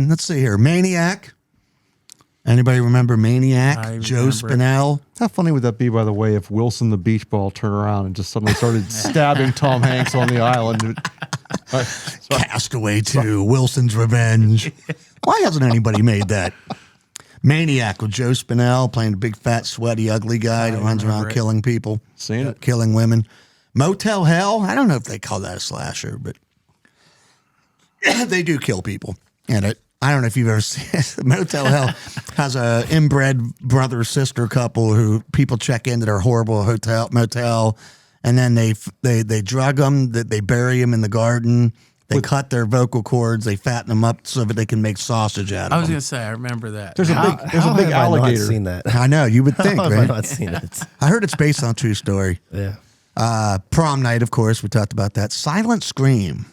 Let's see here. Maniac. Anybody remember Maniac? I Joe remember. Spinell. How funny would that be, by the way, if Wilson the beach ball turned around and just suddenly started stabbing Tom Hanks on the island? Castaway 2, Wilson's Revenge. Why hasn't anybody made that? Maniac with Joe Spinell playing a big, fat, sweaty, ugly guy that runs around killing people. Seen it. Killing women. Motel Hell. I don't know if they call that a slasher, but they do kill people in it. I don't know if you've ever seen it. Motel Hell has a inbred brother-sister couple who people check into their horrible motel, and then they drug them, they bury them in the garden, they cut their vocal cords, they fatten them up so that they can make sausage out of them. I was going to say, I remember that. There's a big How have alligator. I not seen that? I know, you would think, How have I right? not seen it? I heard it's based on a true story. Yeah. Prom Night, of course, we talked about that. Silent Scream.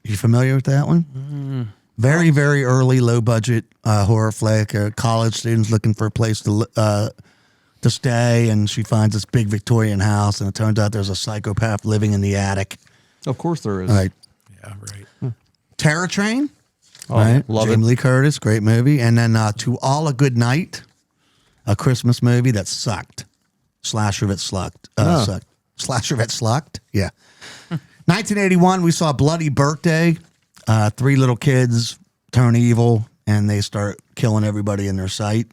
You familiar with that one? Very, very early, low-budget horror flick. College students looking for a place to stay, and she finds this big Victorian house, and it turns out there's a psychopath living in the attic. Of course there is. Right. Yeah, right. Terror Train? right? love Jamie it. Lee Curtis, great movie. And then To All a Good Night, a Christmas movie that sucked. Slasher that sucked. Sucked. Slasher that slucked? Yeah. 1981, we saw Bloody Birthday. 3 little kids turn evil, and they start killing everybody in their sight.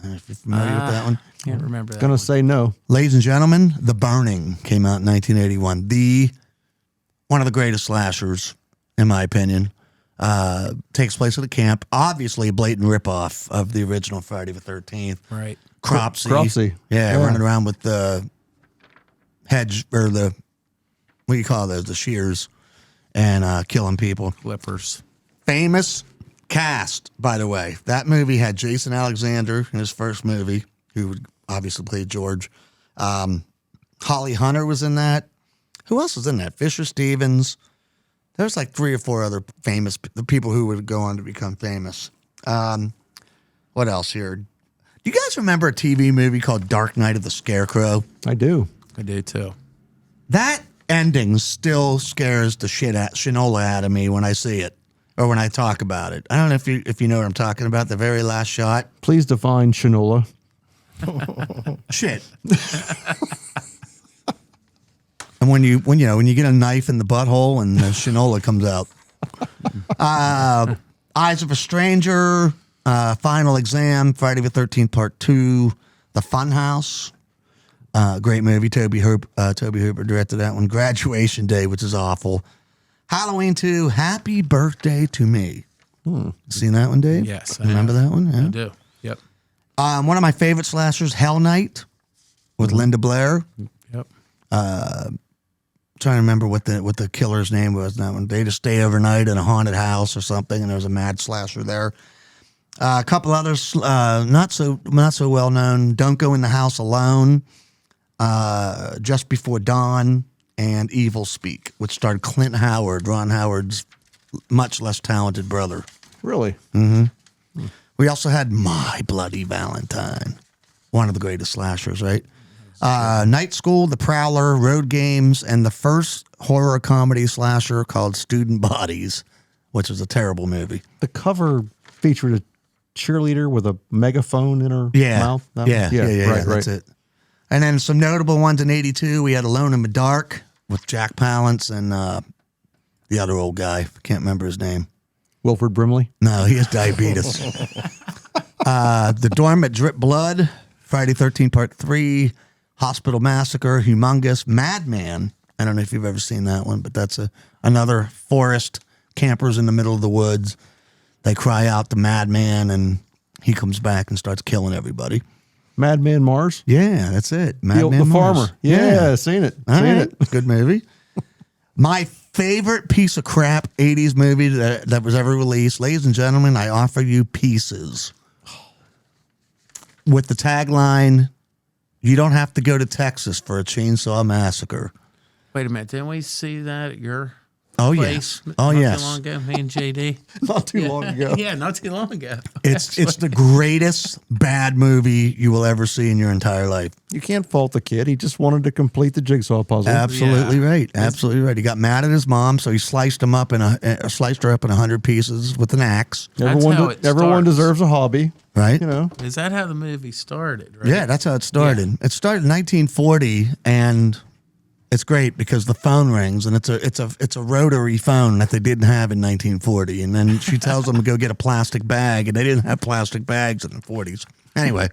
If you're familiar with that one. Can't remember that. Gonna say no. Ladies and gentlemen, The Burning came out in 1981. One of the greatest slashers, in my opinion. Takes place at a camp. Obviously, a blatant ripoff of the original Friday the 13th. Right. Cropsey. Yeah, running around with the hedge, or the, what do you call those? The shears, and killing people. Clippers. Famous cast, by the way. That movie had Jason Alexander in his first movie, who would obviously play George. Holly Hunter was in that. Who else was in that? Fisher Stevens. There's like 3 or 4 other famous, the people who would go on to become famous. What else here? Do you guys remember a TV movie called Dark Night of the Scarecrow? I do. I do too. That ending still scares the shinola out of me when I see it or when I talk about it. I don't know if you know what I'm talking about. The very last shot. Please define shinola. Shit. And when you get a knife in the butthole and the shinola comes out. Eyes of a Stranger, Final Exam, Friday the 13th Part 2, The Funhouse. Great movie. Toby Hooper directed that one. Graduation Day, which is awful. Halloween 2, Happy Birthday to Me. Seen that one, Dave? Yes. Remember that one? Yeah. I do. Yep. One of my favorite slashers, Hell Night, with Linda Blair. Yep. Trying to remember what the killer's name was in that one. They just stay overnight in a haunted house or something, and there was a mad slasher there. A couple others, not so well known. Don't Go in the House Alone, Just Before Dawn, and Evil Speak, which starred Clint Howard, Ron Howard's much less talented brother. Really? We also had My Bloody Valentine, one of the greatest slashers, right? Night School, The Prowler, Road Games, and the first horror comedy slasher called Student Bodies, which was a terrible movie. The cover featured a cheerleader with a megaphone in her mouth. Yeah, that's it. And then some notable ones in 82, we had Alone in the Dark with Jack Palance and the other old guy. Can't remember his name. Wilford Brimley. No, he has diabetes. The Dorm at Drip Blood, Friday 13th Part 3, Hospital Massacre, Humongous, Madman. I don't know if you've ever seen that one, but that's another forest, campers in the middle of the woods. They cry out the madman, and he comes back and starts killing everybody. Madman Mars. Yeah, that's it. Madman The Mars. farmer. Yeah, seen it. All Seen right. it. Good movie. My favorite piece of crap 80s movie that was ever released. Ladies and gentlemen, I offer you Pieces. With the tagline, you don't have to go to Texas for a chainsaw massacre. Wait a minute. Didn't we see that at your Oh, place? yes. Oh, not yes. Too long ago, me and JD. Not too long ago. Yeah, not too long ago. It's the greatest bad movie you will ever see in your entire life. You can't fault the kid. He just wanted to complete the jigsaw puzzle. Absolutely right. Absolutely right. He got mad at his mom, so he sliced her up in 100 pieces with an axe. Everyone starts. deserves a hobby. Right? You know. Is that how the movie started? Right? Yeah, that's how it started. It started in 1940, and it's great because the phone rings, and it's a rotary phone that they didn't have in 1940. And then she tells them to go get a plastic bag, and they didn't have plastic bags in the 40s. Anyway,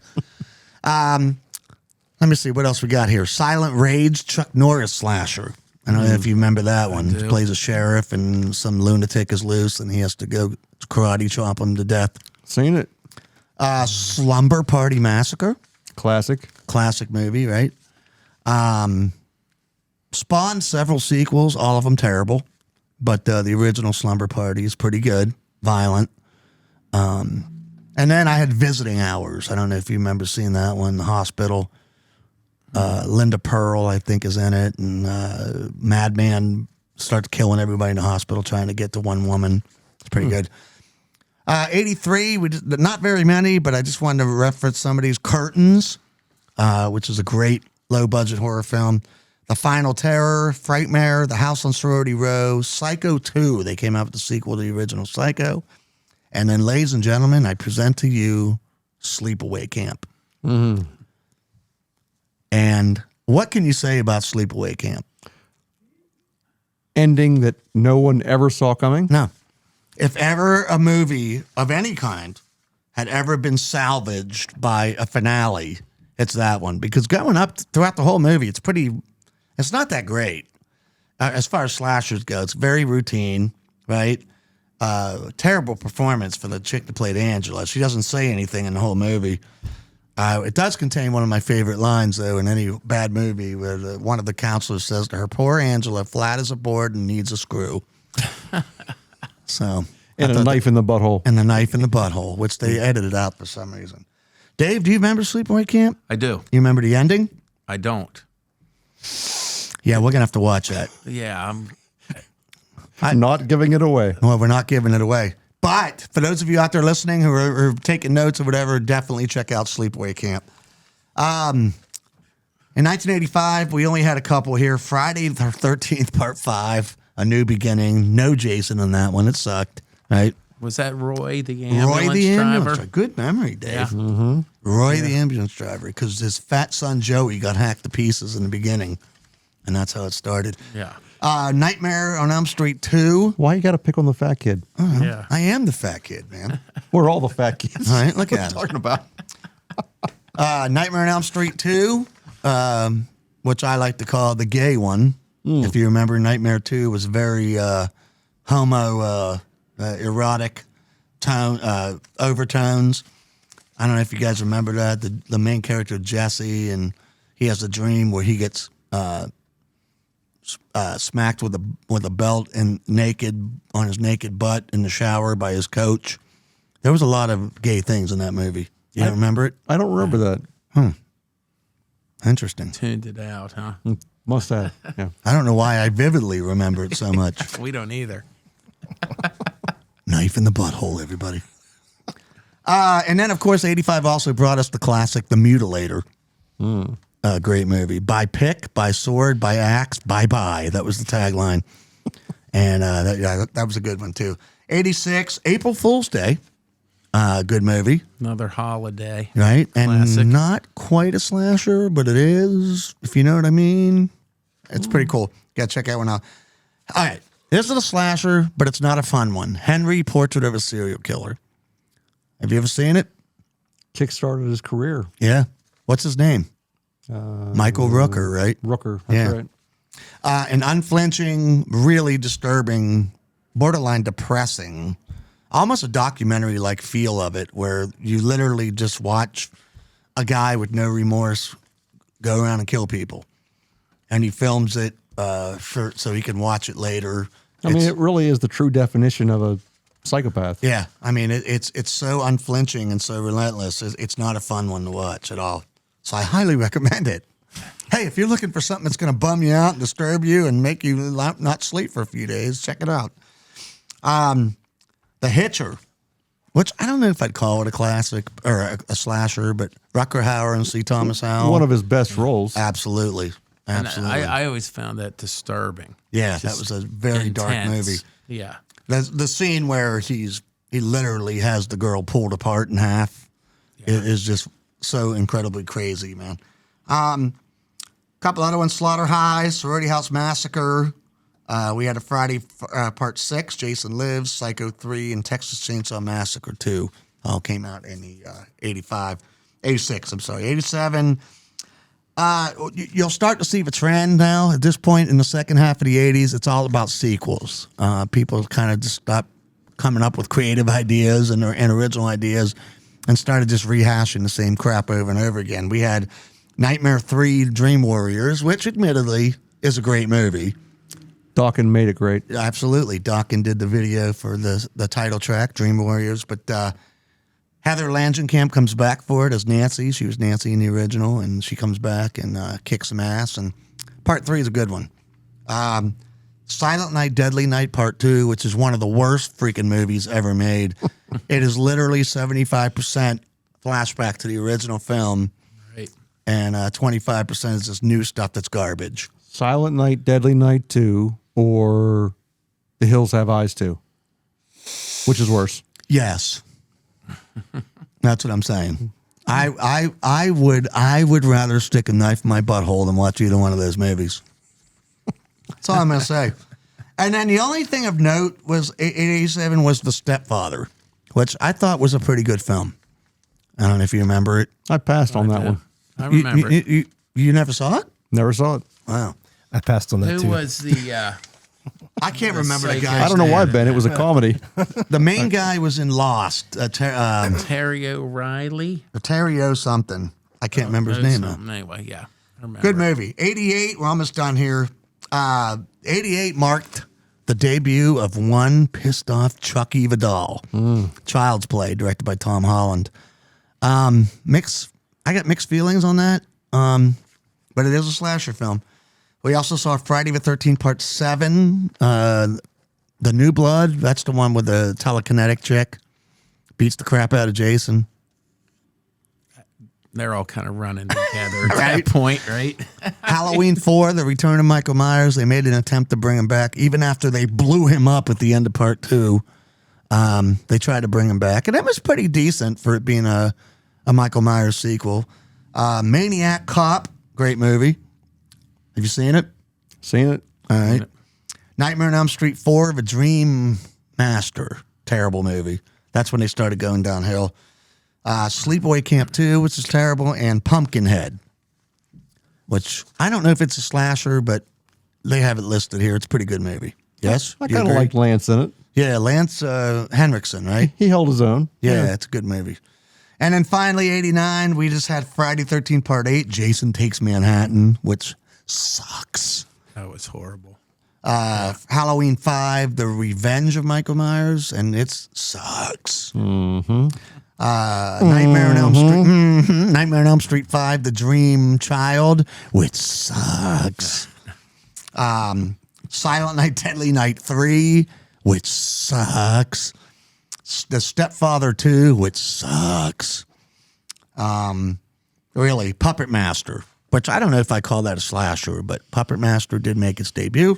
let me see what else we got here. Silent Rage, Chuck Norris slasher. I don't know if you remember that one. He plays a sheriff, and some lunatic is loose, and he has to go karate chop him to death. Seen it. Slumber Party Massacre. Classic movie, right? Spawned several sequels, all of them terrible, but the original Slumber Party is pretty good, violent. And then I had Visiting Hours. I don't know if you remember seeing that one. The hospital. Linda Pearl, I think, is in it, and Madman starts killing everybody in the hospital trying to get to one woman. It's pretty good. 83, not very many, but I just wanted to reference some of these. Curtains, which is a great low-budget horror film. The Final Terror, Frightmare, The House on Sorority Row, Psycho 2. They came out with the sequel to the original Psycho. And then, ladies and gentlemen, I present to you Sleepaway Camp. Mm-hmm. And what can you say about Sleepaway Camp? Ending that no one ever saw coming. No. If ever a movie of any kind had ever been salvaged by a finale, it's that one. Because going up throughout the whole movie, it's not that great. As far as slashers go, it's very routine, right? Terrible performance for the chick that played Angela. She doesn't say anything in the whole movie. It does contain one of my favorite lines, though, in any bad movie, where one of the counselors says to her, "Poor Angela, flat as a board and needs a screw." So, And a knife in the butthole. And the knife in the butthole, which they edited out for some reason. Dave, do you remember Sleepaway Camp? I do. You remember the ending? I don't. Yeah, we're going to have to watch that. Yeah, I'm not giving it away. Well, we're not giving it away. But for those of you out there listening who are taking notes or whatever, definitely check out Sleepaway Camp. In 1985, we only had a couple here. Friday the 13th, Part 5, A New Beginning. No Jason on that one. It sucked, right? was that Roy the ambulance ambulance driver? driver. Good memory, Dave. Yeah. Mm-hmm. Roy the ambulance driver, because his fat son Joey got hacked to pieces in the beginning, and that's how it started. Yeah. Nightmare on Elm Street 2. Why you got to pick on the fat kid? Yeah. I am the fat kid, man. We're all the fat kids. All right, look at us. Talking about. Nightmare on Elm Street 2, which I like to call the gay one. If you remember, Nightmare 2 was very erotic tone, overtones. I don't know if you guys remember that. The main character, Jesse, and he has a dream where he gets smacked with a belt and naked on his naked butt in the shower by his coach. There was a lot of gay things in that movie. You don't remember it? I don't remember that. Interesting. Tuned it out, huh? Must have. Yeah. I don't know why I vividly remember it so much. We don't either. Knife in the butthole, everybody. And then, of course, 85 also brought us the classic, The Mutilator. Great movie. By pick, by sword, by axe, bye-bye. That was the tagline. And that was a good one, too. 86, April Fool's Day. Good movie. Another holiday. Right? Classic. And not quite a slasher, but it is, if you know what I mean. It's pretty cool. Got to check that one out. All right. This is a slasher, but it's not a fun one. Henry, Portrait of a Serial Killer. Have you ever seen it? Kickstarted his career. Yeah. What's his name? Michael Rooker, right? Rooker. That's right. An unflinching, really disturbing, borderline depressing, almost a documentary-like feel of it, where you literally just watch a guy with no remorse go around and kill people. And he films it so he can watch it later. I mean, it really is the true definition of a psychopath. Yeah, I mean, it's so unflinching and so relentless. It's not a fun one to watch at all. So I highly recommend it. Hey, if you're looking for something that's going to bum you out and disturb you and make you not sleep for a few days, check it out. The Hitcher, which I don't know if I'd call it a classic or a slasher, but Rutger Hauer and C. Thomas Howell. One of his best roles. Absolutely. And Absolutely. I always found that disturbing. Yeah, that was a very dark Intense. movie. Yeah. The scene where he literally has the girl pulled apart in half is just so incredibly crazy, man. Couple other ones: Slaughter High, Sorority House Massacre. We had a Friday Part 6, Jason Lives, Psycho 3, and Texas Chainsaw Massacre 2. All came out in the 86, 87. You'll start to see the trend now. At this point in the second half of the 80s, it's all about sequels. People kind of just stopped coming up with creative ideas and original ideas and started just rehashing the same crap over and over again. We had Nightmare 3 Dream Warriors, which admittedly is a great movie. Dawkins made it great. Absolutely. Dawkins did the video for the title track, Dream Warriors. But Heather Langenkamp comes back for it as Nancy. She was Nancy in the original, and she comes back and kicks some ass. And Part 3 is a good one. Silent Night, Deadly Night Part 2, which is one of the worst freaking movies ever made. It is literally 75% flashback to the original film, Right. and 25% is this new stuff that's garbage. Silent Night, Deadly Night 2, or The Hills Have Eyes 2? Which is worse? Yes. That's what I'm saying. I would rather stick a knife in my butthole than watch either one of those movies. That's all I'm going to say. And then the only thing of note was 87 was The Stepfather, which I thought was a pretty good film. I don't know if you remember it. I passed on that one. I remember. You never saw it? Never saw it. Wow. I passed on that Who too. was the? I can't remember the psychic- guy. I don't know why, Ben. It was a comedy. The main guy was in Lost. Terry O'Reilly. Terry O something. I can't remember his name. Though. Anyway, yeah, I remember. Good movie. 88. We're almost done here. 88 marked the debut of one pissed off Chucky Vidal. Child's Play, directed by Tom Holland. I got mixed feelings on that. But it is a slasher film. We also saw Friday the 13th Part 7. The New Blood. That's the one with the telekinetic chick. Beats the crap out of Jason. They're all kind of running together at that point, right? Halloween 4, The Return of Michael Myers. They made an attempt to bring him back. Even after they blew him up at the end of Part 2, they tried to bring him back. And it was pretty decent for it being a Michael Myers sequel. Maniac Cop, great movie. Have you seen it? Seen it? All right. Nightmare on Elm Street 4, The Dream Master. Terrible movie. That's when they started going downhill. Sleepaway Camp 2, which is terrible, and Pumpkinhead, which I don't know if it's a slasher, but they have it listed here. It's a pretty good movie. Yes? I You kind of agree? liked Lance in it. Yeah, Lance Henriksen, right? He held his own. Yeah, it's a good movie. And then finally, 89, we just had Friday 13th Part 8, Jason Takes Manhattan, which sucks. That was horrible. Halloween 5, The Revenge of Michael Myers, and it sucks. Nightmare on Elm Street. Nightmare on Elm Street 5, The Dream Child, which sucks. Silent Night, Deadly Night 3, which sucks. The Stepfather 2, which sucks. Really, Puppet Master, which I don't know if I call that a slasher, but Puppet Master did make its debut.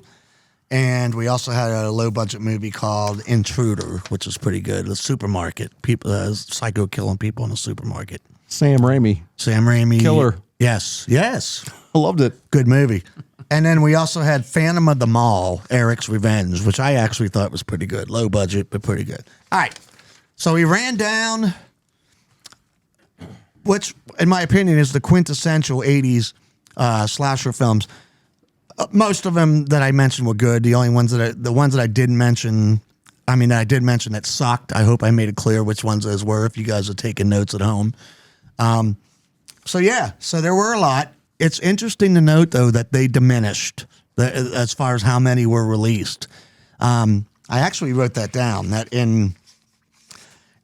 And we also had a low-budget movie called Intruder, which is pretty good. The supermarket, people, psycho killing people in a supermarket. Sam Raimi. Sam Raimi. Killer. Yes. I loved it. Good movie. And then we also had Phantom of the Mall, Eric's Revenge, which I actually thought was pretty good. Low budget, but pretty good. All right. So we ran down, which, in my opinion, is the quintessential 80s slasher films. Most of them that I mentioned were good. The only ones the ones that I didn't mention, that I did mention that sucked. I hope I made it clear which ones those were if you guys are taking notes at home. So there were a lot. It's interesting to note, though, that they diminished as far as how many were released. I actually wrote that down, that in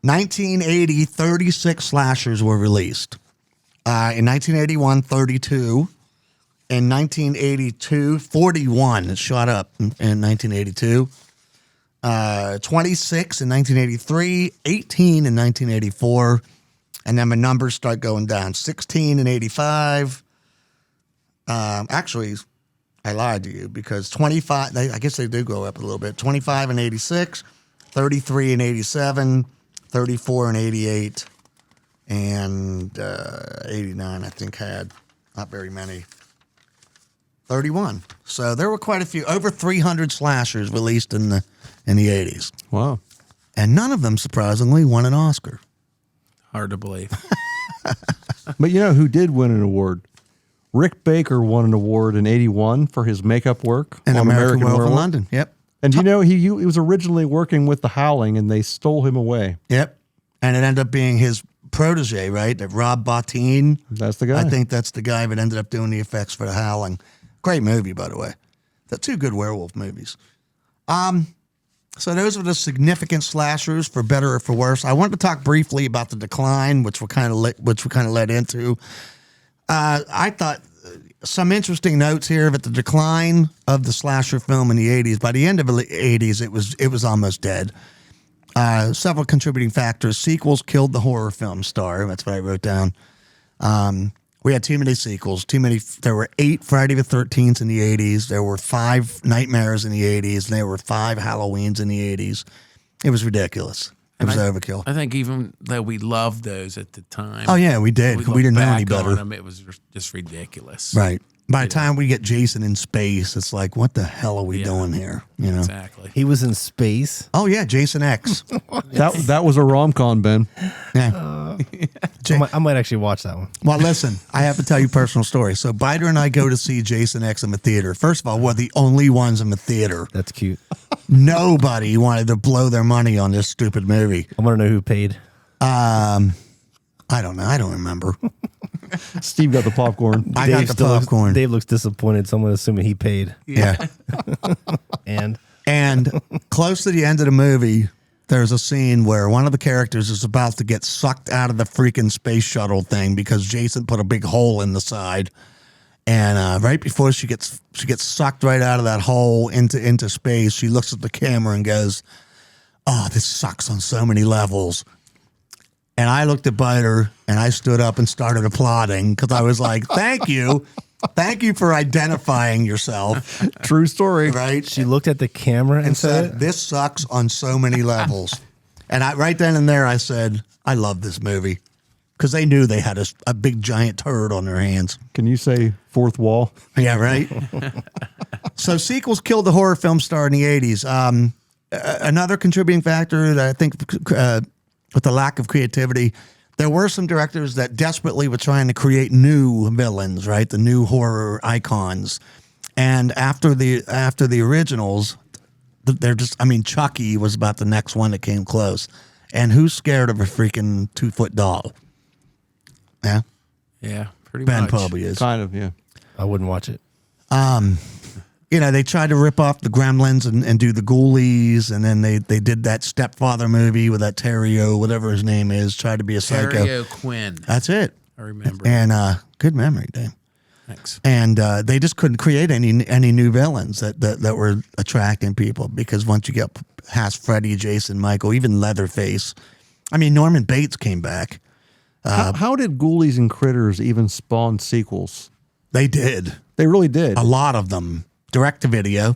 1980, 36 slashers were released. In 1981, 32. In 1982, 41. It shot up in 1982. 26 in 1983, 18 in 1984. And then my numbers start going down. 16 in 85. Actually, I lied to you because 25, I guess they do go up a little bit. 25 in 86, 33 in 87, 34 in 88, and 89, I think, had not very many. 31. So there were quite a few, over 300 slashers released in the 80s. Wow. And none of them, surprisingly, won an Oscar. Hard to believe. But you know who did win an award? Rick Baker won an award in 81 for his makeup work And on American Werewolf in Werewolf. London. Yep. And you know, he was originally working with The Howling, and they stole him away. Yep. And it ended up being his protege, right? That Rob Bottin. That's the guy. I think that's the guy that ended up doing the effects for The Howling. Great movie, by the way. They're two good werewolf movies. So those are the significant slashers, for better or for worse. I wanted to talk briefly about the decline, which we kind of led into. I thought some interesting notes here that the decline of the slasher film in the 80s. By the end of the 80s, it was almost dead. Several contributing factors. Sequels killed the horror film star. That's what I wrote down. We had too many sequels, too many. There were 8 Friday the 13th in the 80s. There were 5 Nightmares in the 80s. And there were 5 Halloweens in the 80s. It was ridiculous. It was overkill. I think even though we loved those at the time. Oh, yeah, we did. We didn't know any better. Them, it was just ridiculous. Right. By the time we get Jason in space, it's like, what the hell are we doing here? You know? Exactly. He was in space. Oh, yeah, Jason X. That was a rom-com, Ben. Yeah. I might actually watch that one. Well, listen, I have to tell you a personal story. So Beiter and I go to see Jason X in the theater. First of all, we're the only ones in the theater. That's cute. Nobody wanted to blow their money on this stupid movie. I want to know who paid. I don't know. I don't remember. Steve got the popcorn. I got the popcorn. Dave looks disappointed. Someone assuming he paid. Yeah. And close to the end of the movie, there's a scene where one of the characters is about to get sucked out of the freaking space shuttle thing because Jason put a big hole in the side. And right before she gets sucked right out of that hole into space, she looks at the camera and goes, "Oh, this sucks on so many levels." And I looked at Beiter and I stood up and started applauding because I was like, "Thank you. Thank you for identifying yourself." True story. Right? she looked at the camera and said, "This sucks on so many levels." And right then and there, I said, "I love this movie." Because they knew they had a big giant turd on their hands. Can you say fourth wall? Yeah, right? So sequels killed the horror film star in the 80s. Another contributing factor that I think with the lack of creativity, there were some directors that desperately were trying to create new villains, right? The new horror icons. And after the originals, they're just, I mean, Chucky was about the next one that came close. And who's scared of a freaking 2-foot doll? Yeah. Yeah, pretty Ben much. probably is. Kind of, yeah. I wouldn't watch it. You know, they tried to rip off the Gremlins and do the Ghoulies, and then they did that Stepfather movie with that Terrio, whatever his name is, tried to be a psycho. Terrio Quinn. That's it. I remember. And good memory, Dave. Thanks. And they just couldn't create any new villains that were attracting people because once you get past Freddy, Jason, Michael, even Leatherface, I mean, Norman Bates came back. How did Ghoulies and Critters even spawn sequels? They did. They really did. A lot of them. Direct to video.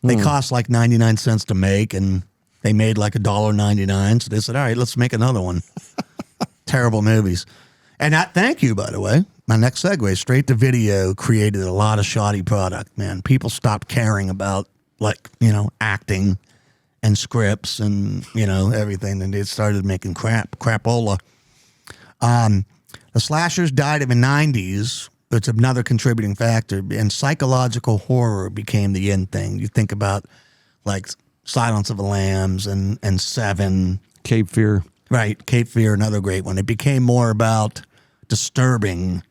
They cost like 99 cents to make, and they made like $1.99. So they said, all right, let's make another one. Terrible movies. And thank you, by the way. My next segue, straight to video, created a lot of shoddy product, man. People stopped caring about, like, you know, acting and scripts and, you know, everything. And they started making crapola. The slashers died in the 90s. It's another contributing factor. And psychological horror became the in thing. You think about, like, Silence of the Lambs and Seven. Cape Fear. Right. Cape Fear, another great one. It became more about disturbing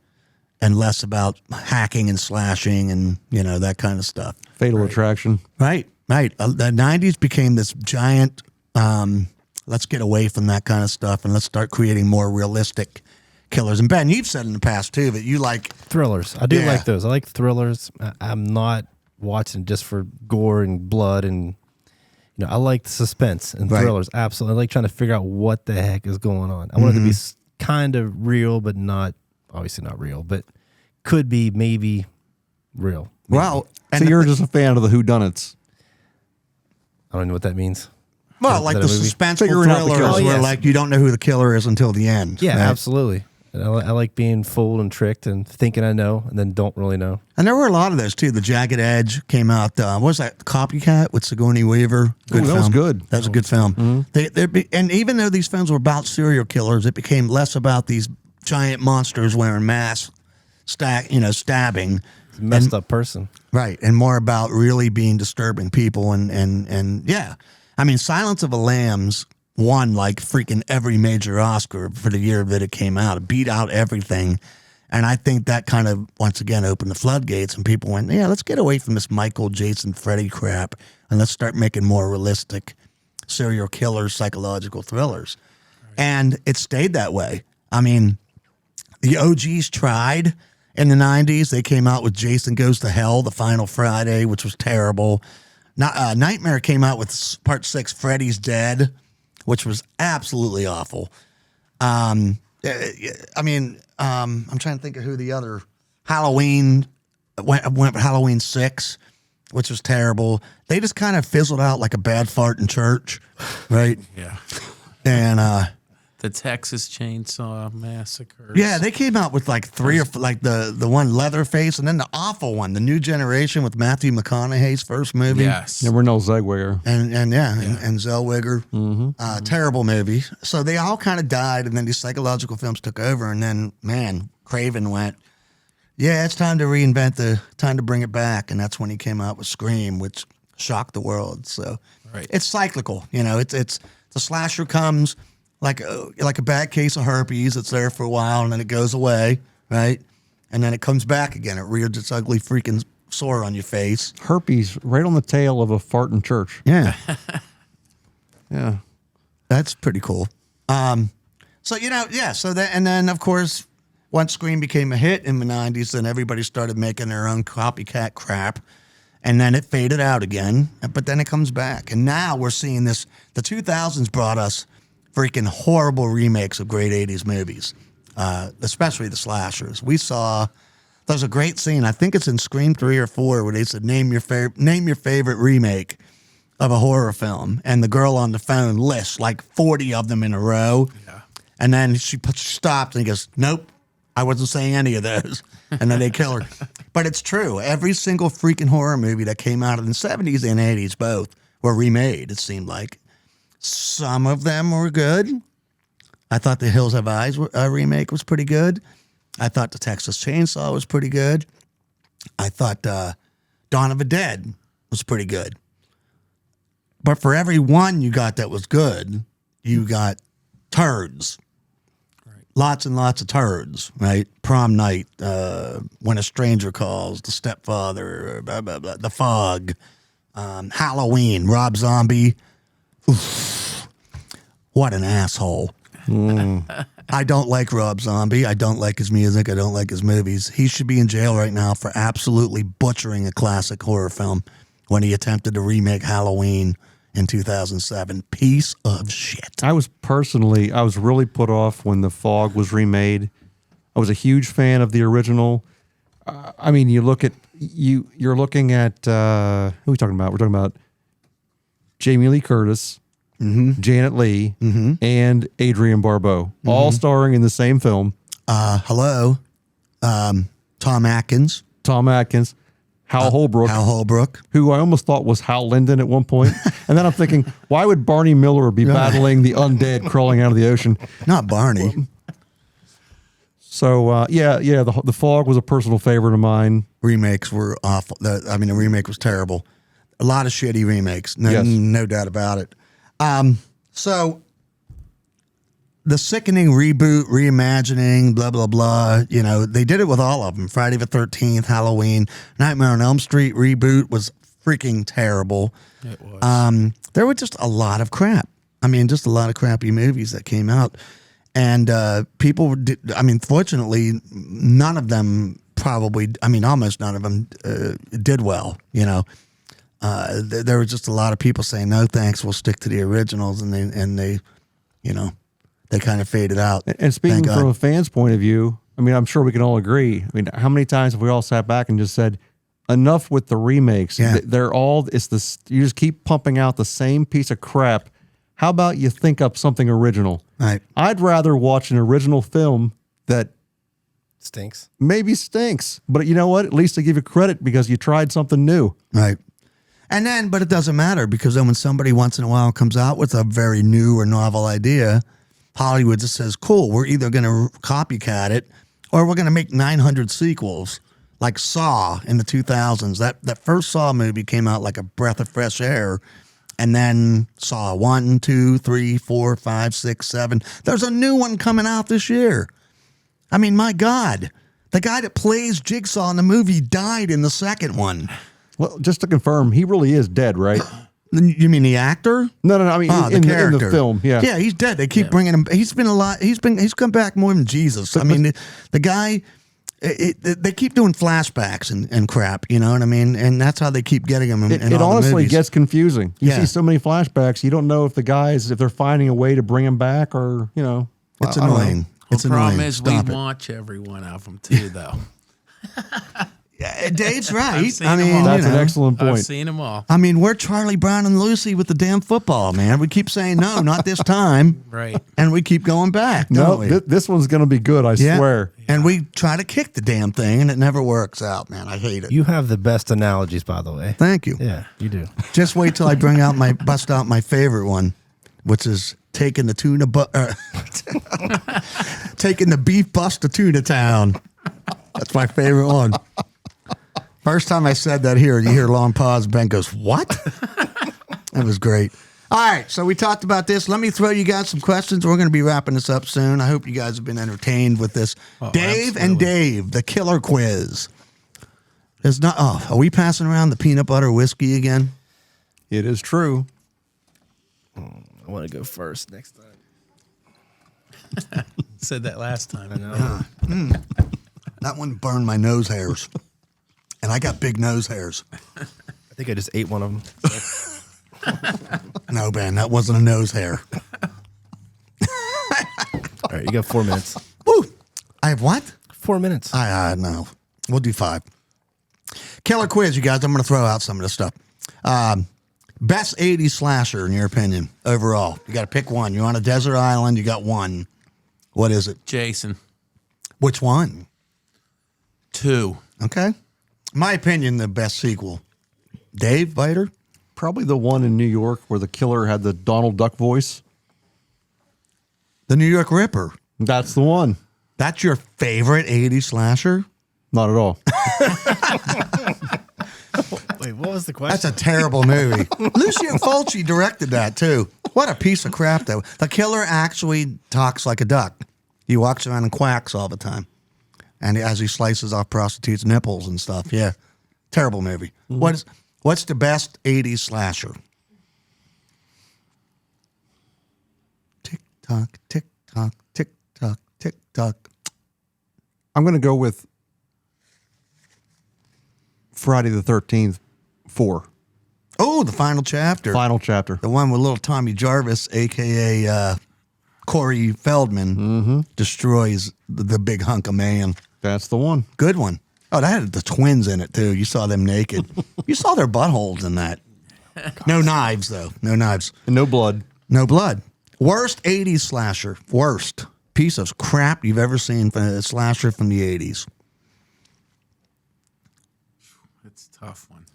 and less about hacking and slashing and, you know, that kind of stuff. Fatal Attraction. Right. The 90s became this giant, let's get away from that kind of stuff and let's start creating more realistic killers. And Ben, you've said in the past, too, that you like Thrillers. I do like those. I like thrillers. I'm not watching just for gore and blood and, you know, I like the suspense and thrillers. Absolutely. I like trying to figure out what the heck is going on. I want it to be kind of real, but not, obviously not real, but could be maybe real. Maybe. Well, So you're just a fan of the whodunits. I don't know what that means. Well, like the suspenseful Figuring out the thrillers killer. where, like, you don't know who the killer is until the end. Yeah, right? absolutely. And I like being fooled and tricked and thinking I know and then don't really know. And there were a lot of those, too. The Jagged Edge came out. What was that? Copycat with Sigourney Weaver. Good Ooh, that film. was good. That was a good film. And even though these films were about serial killers, it became less about these giant monsters wearing masks, stabbing. It's a messed up person. Right. And more about really being disturbing people. And yeah. I mean, Silence of the Lambs won like freaking every major Oscar for the year that it came out. It beat out everything. And I think that kind of, once again, opened the floodgates and people went, yeah, let's get away from this Michael, Jason, Freddy crap and let's start making more realistic serial killer psychological thrillers. Right. And it stayed that way. I mean, the OGs tried in the 90s. They came out with Jason Goes to Hell, The Final Friday, which was terrible. Nightmare came out with Part 6, Freddy's Dead, which was absolutely awful. I mean, I'm trying to think of who the other Halloween went with Halloween 6, which was terrible. They just kind of fizzled out like a bad fart in church, right? Yeah. And The Texas Chainsaw Massacre. yeah, they came out with like 3 or like the one Leatherface, and then the awful one, the New Generation with Matthew McConaughey's first movie. Yes. Yeah, Renell Zellweger. And Zellweger. Terrible movie. So they all kind of died, and then these psychological films took over, and then, man, Craven went, yeah, it's time to reinvent time to bring it back, and that's when he came out with Scream, which shocked the world. So it's cyclical, you know. It's the slasher comes like a bad case of herpes. It's there for a while, and then it goes away, right? And then it comes back again. It rears its ugly freaking sore on your face. Herpes right on the tail of a fart in church. Yeah. Yeah. That's pretty cool. So, you know, yeah. So that, and then of course, once Scream became a hit in the 90s, then everybody started making their own copycat crap. And then it faded out again, but then it comes back. And now we're seeing this. The 2000s brought us freaking horrible remakes of great 80s movies, especially the slashers. We saw, there's a great scene, I think it's in Scream 3 or 4, where they said, name your favorite remake of a horror film. And the girl on the phone lists like 40 of them in a row. Yeah. And then she stopped and goes, nope, I wasn't saying any of those. And then they kill her. But it's true. Every single freaking horror movie that came out in the 70s and 80s both were remade, it seemed like. Some of them were good. I thought the Hills Have Eyes remake was pretty good. I thought the Texas Chainsaw was pretty good. I thought Dawn of the Dead was pretty good. But for every one you got that was good, you got turds. Lots and lots of turds, right? Prom Night, When a Stranger Calls, The Stepfather, blah, blah, blah, The Fog, Halloween, Rob Zombie. Oof. What an asshole. I don't like Rob Zombie. I don't like his music. I don't like his movies. He should be in jail right now for absolutely butchering a classic horror film when he attempted to remake Halloween in 2007. Piece of shit. I was really put off when The Fog was remade. I was a huge fan of the original. I mean, you're looking at who are we talking about? We're talking about Jamie Lee Curtis, Janet Leigh, and Adrienne Barbeau, all starring in the same film. Hello, Tom Atkins. Hal Holbrook, who I almost thought was Hal Linden at one point. And then I'm thinking, why would Barney Miller be battling the undead crawling out of the ocean? Not Barney. So, the Fog was a personal favorite of mine. Remakes were awful. The remake was terrible. A lot of shitty remakes. No doubt about it. So the sickening reboot, reimagining, blah, blah, blah, you know, they did it with all of them. Friday the 13th, Halloween, Nightmare on Elm Street reboot was freaking terrible. It was. There were just a lot of crap. I mean, just a lot of crappy movies that came out. And people did, fortunately, none of them almost none of them did well, you know. There were just a lot of people saying, no, thanks, we'll stick to the originals. And they you know, they kind of faded out. And speaking from a fan's point of view, I mean, I'm sure we can all agree. I mean, how many times have we all sat back and just said, enough with the remakes? Yeah. You just keep pumping out the same piece of crap. How about you think up something original? Right. I'd rather watch an original film that maybe stinks, but you know what? At least I give you credit because you tried something new. Right. But it doesn't matter, because then when somebody once in a while comes out with a very new or novel idea, Hollywood just says, cool, we're either going to copycat it or we're going to make 900 sequels, like Saw in the 2000s. That first Saw movie came out like a breath of fresh air. And then Saw 1, 2, 3, 4, 5, 6, 7. There's a new one coming out this year. I mean, my God. The guy that plays Jigsaw in the movie died in the second one. Well, just to confirm, he really is dead, right? You mean the actor? No. I mean, the character in the film. Yeah, yeah, he's dead. They keep bringing him. He's been alive. He's come back more than Jesus. I mean, the guy. They keep doing flashbacks and crap. You know what I mean? And that's how they keep getting him. It honestly gets confusing. You see so many flashbacks, you don't know if they're finding a way to bring him back or, you know. It's annoying. It's The problem annoying. is Stop we it. watch every one of them too, though. Yeah, Dave's right. I've seen I them mean, all. That's you an know. excellent I've point. seen them all. I mean, we're Charlie Brown and Lucy with the damn football, man. We keep saying no, not this time, Right. and we keep going back. No, don't we? this one's going to be good, I Yeah. swear. And we try to kick the damn thing, and it never works out, man. I hate it. You have the best analogies, by the way. Thank you. Yeah, you do. Just wait till I bust out my favorite one, which is taking the taking the beef bus to Tuna Town. That's my favorite one. First time I said that here, you hear long pause. Ben goes, "What?" It was great. All right, so we talked about this. Let me throw you guys some questions. We're going to be wrapping this up soon. I hope you guys have been entertained with this. Dave and absolutely. Dave, the killer quiz. There's not. Oh, are we passing around the peanut butter whiskey again? It is true. I want to go first next time. Said that last time. I know. That one burned my nose hairs. And I got big nose hairs. I think I just ate one of them. No, Ben, that wasn't a nose hair. All right, you got 4 minutes. Woo! I have what? 4 minutes. No. We'll do 5. Killer quiz, you guys. I'm going to throw out some of this stuff. Best 80s slasher, in your opinion, overall. You got to pick one. You're on a desert island. You got one. What is it? Jason. Which one? 2. Okay. My opinion, the best sequel. Dave, Beiter? Probably the one in New York where the killer had the Donald Duck voice. The New York Ripper. That's the one. That's your favorite 80s slasher? Not at all. Wait, what was the question? That's a terrible movie. Lucio Fulci directed that, too. What a piece of crap, though. The killer actually talks like a duck. He walks around and quacks all the time. And as he slices off prostitutes' nipples and stuff. Yeah. Terrible movie. What's the best 80s slasher? Tick tock, tick tock, tick tock, tick tock. I'm going to go with Friday the 13th 4. Oh, the final chapter. Final chapter. The one with little Tommy Jarvis, a.k.a. Corey Feldman, destroys the big hunk of man. That's the one. Good one. Oh, that had the twins in it, too. You saw them naked. You saw their buttholes in that. No knives, though. No knives. And no blood. No blood. Worst 80s slasher. Worst piece of crap you've ever seen from a slasher from the 80s. It's a tough one.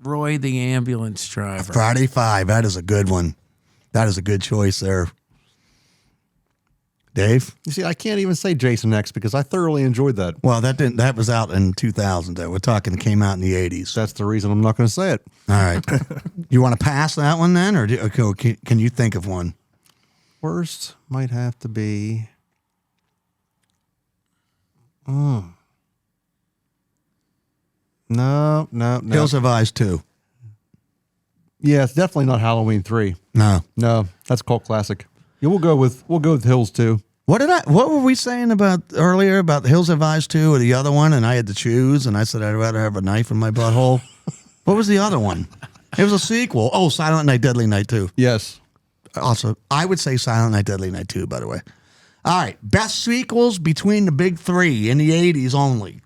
Roy the ambulance driver. Friday 5. That is a good one. That is a good choice there. Dave? You see, I can't even say Jason X because I thoroughly enjoyed that. Well, that was out in 2000, though. We're talking it came out in the 80s. That's the reason I'm not going to say it. All right. You want to pass that one then? Or can you think of one? Worst might have to be. No. Hills Have Eyes 2. Yeah, it's definitely not Halloween 3. No. No, that's cult classic. Yeah, we'll go with Hills 2. What were we saying about earlier about the Hills Have Eyes 2 or the other one? And I had to choose, and I said I'd rather have a knife in my butthole. What was the other one? It was a sequel. Oh, Silent Night, Deadly Night 2. Yes. Also, I would say Silent Night, Deadly Night 2, by the way. All right. Best sequels between the big three in the 80s only.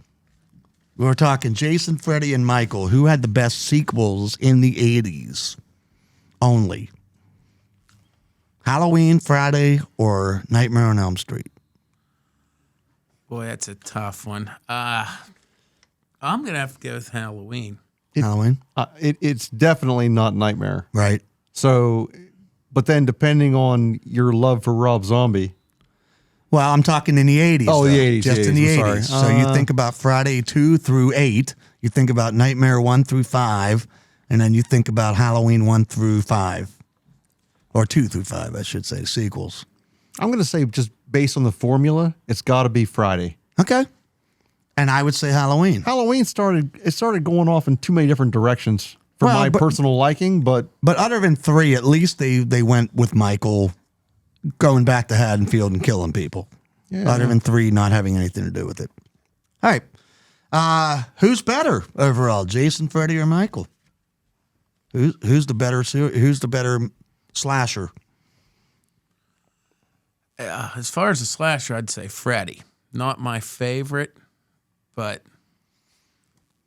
We were talking Jason, Freddy, and Michael. Who had the best sequels in the 80s only? Halloween, Friday, or Nightmare on Elm Street? Boy, that's a tough one. I'm going to have to go with Halloween. Halloween, It's definitely not Nightmare. right? So, but then depending on your love for Rob Zombie. Well, I'm talking in the 80s. Oh, though. the 80s, Just the in the 80s, 80s. I'm So sorry. you think about Friday 2 through 8. You think about Nightmare 1 through 5. And then you think about Halloween 1 through 5. Or 2 through 5, I should say, sequels. I'm going to say just based on the formula, it's got to be Friday. Okay. And I would say Halloween. Halloween started going off in too many different directions for Well, my but- personal liking, but But other than 3, at least they went with Michael going back to Haddonfield and killing people. Yeah. Other than 3 not having anything to do with it. All right. Who's better overall, Jason, Freddy, or Michael? Who's the better slasher? As far as a slasher, I'd say Freddy. Not my favorite, but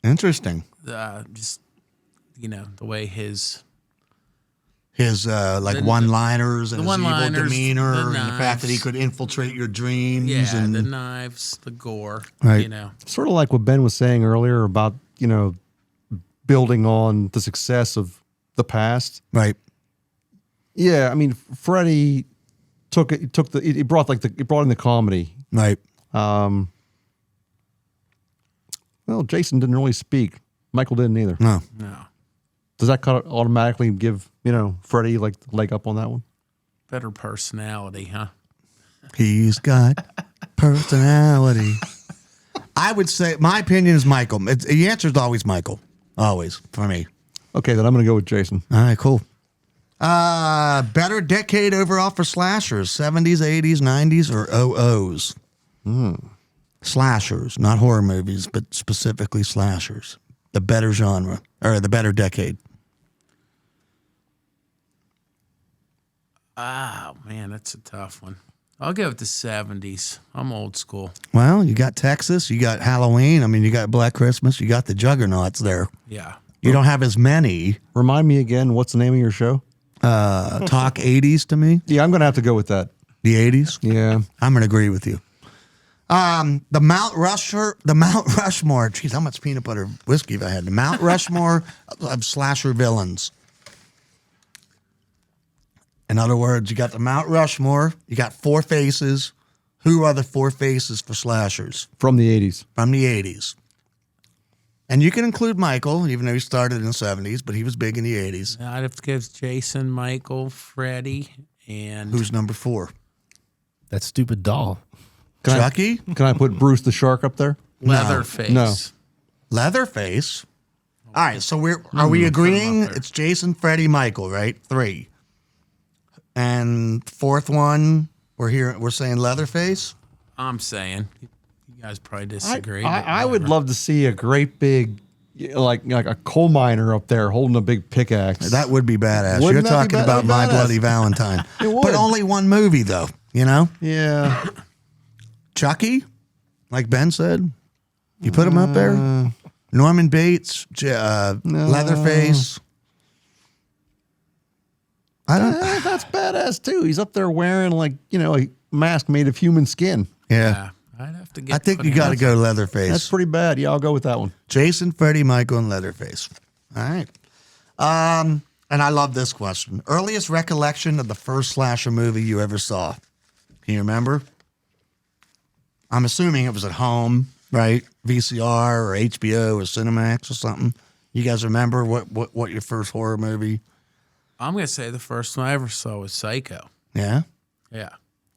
Interesting. just the way his Like one-liners and the his evil one-liners, demeanor the and the fact that he knives. could infiltrate your dreams. the and knives, the gore. Right. Sort of like what Ben was saying earlier about, building on the success of the past. Right. Yeah, I mean, Freddie he brought in the comedy. Right. Well, Jason didn't really speak. Michael didn't either. No. Does that kind of automatically give, Freddie like the leg up on that one? Better personality, huh? He's got personality. I would say my opinion is Michael. The answer is always Michael. Always for me. Okay, then I'm going to go with Jason. All right, cool. Better decade overall for slashers, 70s, 80s, 90s, or 00s? Slashers, not horror movies, but specifically slashers. The better genre, or the better decade. Oh, man, that's a tough one. I'll go with the 70s. I'm old school. Well, you got Texas, you got Halloween. I mean, you got Black Christmas, you got the juggernauts there. Yeah. You don't have as many. Remind me again, what's the name of your show? Talk 80s to me. Yeah, I'm going to have to go with that. The 80s? Yeah. I'm going to agree with you. The Mount Rushmore. Geez, how much peanut butter whiskey have I had? The Mount Rushmore of slasher villains. In other words, you got the Mount Rushmore. You got four faces. Who are the four faces for slashers? From the 80s. From the 80s. And you can include Michael, even though he started in the 70s, but he was big in the 80s. I'd have to give Jason, Michael, Freddy, and Who's number 4? That stupid doll. Chucky? Can I put Bruce the Shark up there? Leatherface. No. Leatherface? All right, so are we agreeing it's Jason, Freddy, Michael, right? 3. And fourth one, we're saying Leatherface? I'm saying. You guys probably disagree. I would love to see a great big, like a coal miner up there holding a big pickaxe. That would be badass. Wouldn't You're that talking be about My badass? Bloody Valentine. It would. But only one movie, though, Yeah. Chucky, like Ben said. You put him up there? Norman Bates, Leatherface. I don't. That's badass too. He's up there wearing a mask made of human skin. Yeah. I'd have to get. I think you got to go Leatherface. That's pretty bad. Yeah, I'll go with that one. Jason, Freddy, Michael, and Leatherface. All right. And I love this question. Earliest recollection of the first slasher movie you ever saw? Can you remember? I'm assuming it was at home, right? VCR or HBO or Cinemax or something. You guys remember what your first horror movie? I'm gonna say the first one I ever saw was Psycho. Yeah. Yeah.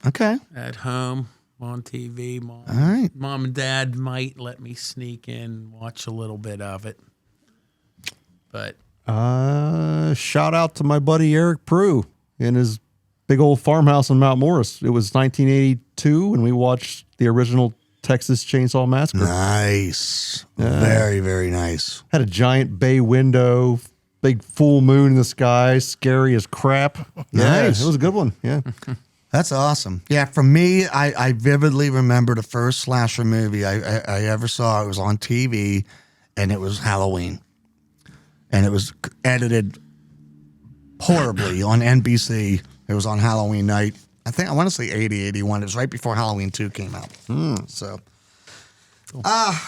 Okay. At home on TV. All right. Mom and Dad might let me sneak in and watch a little bit of it, but Shout out to my buddy Eric Prue in his big old farmhouse in Mount Morris. It was 1982, and we watched the original Texas Chainsaw Massacre. Nice. Very, very nice. Had a giant bay window, big full moon in the sky, scary as crap. Yeah, Nice. it was a good one. Yeah. That's awesome. Yeah, for me, I vividly remember the first slasher movie I ever saw. It was on TV, and it was Halloween. And it was edited horribly on NBC. It was on Halloween night. I want to say 80, 81. It was right before Halloween 2 came out. So,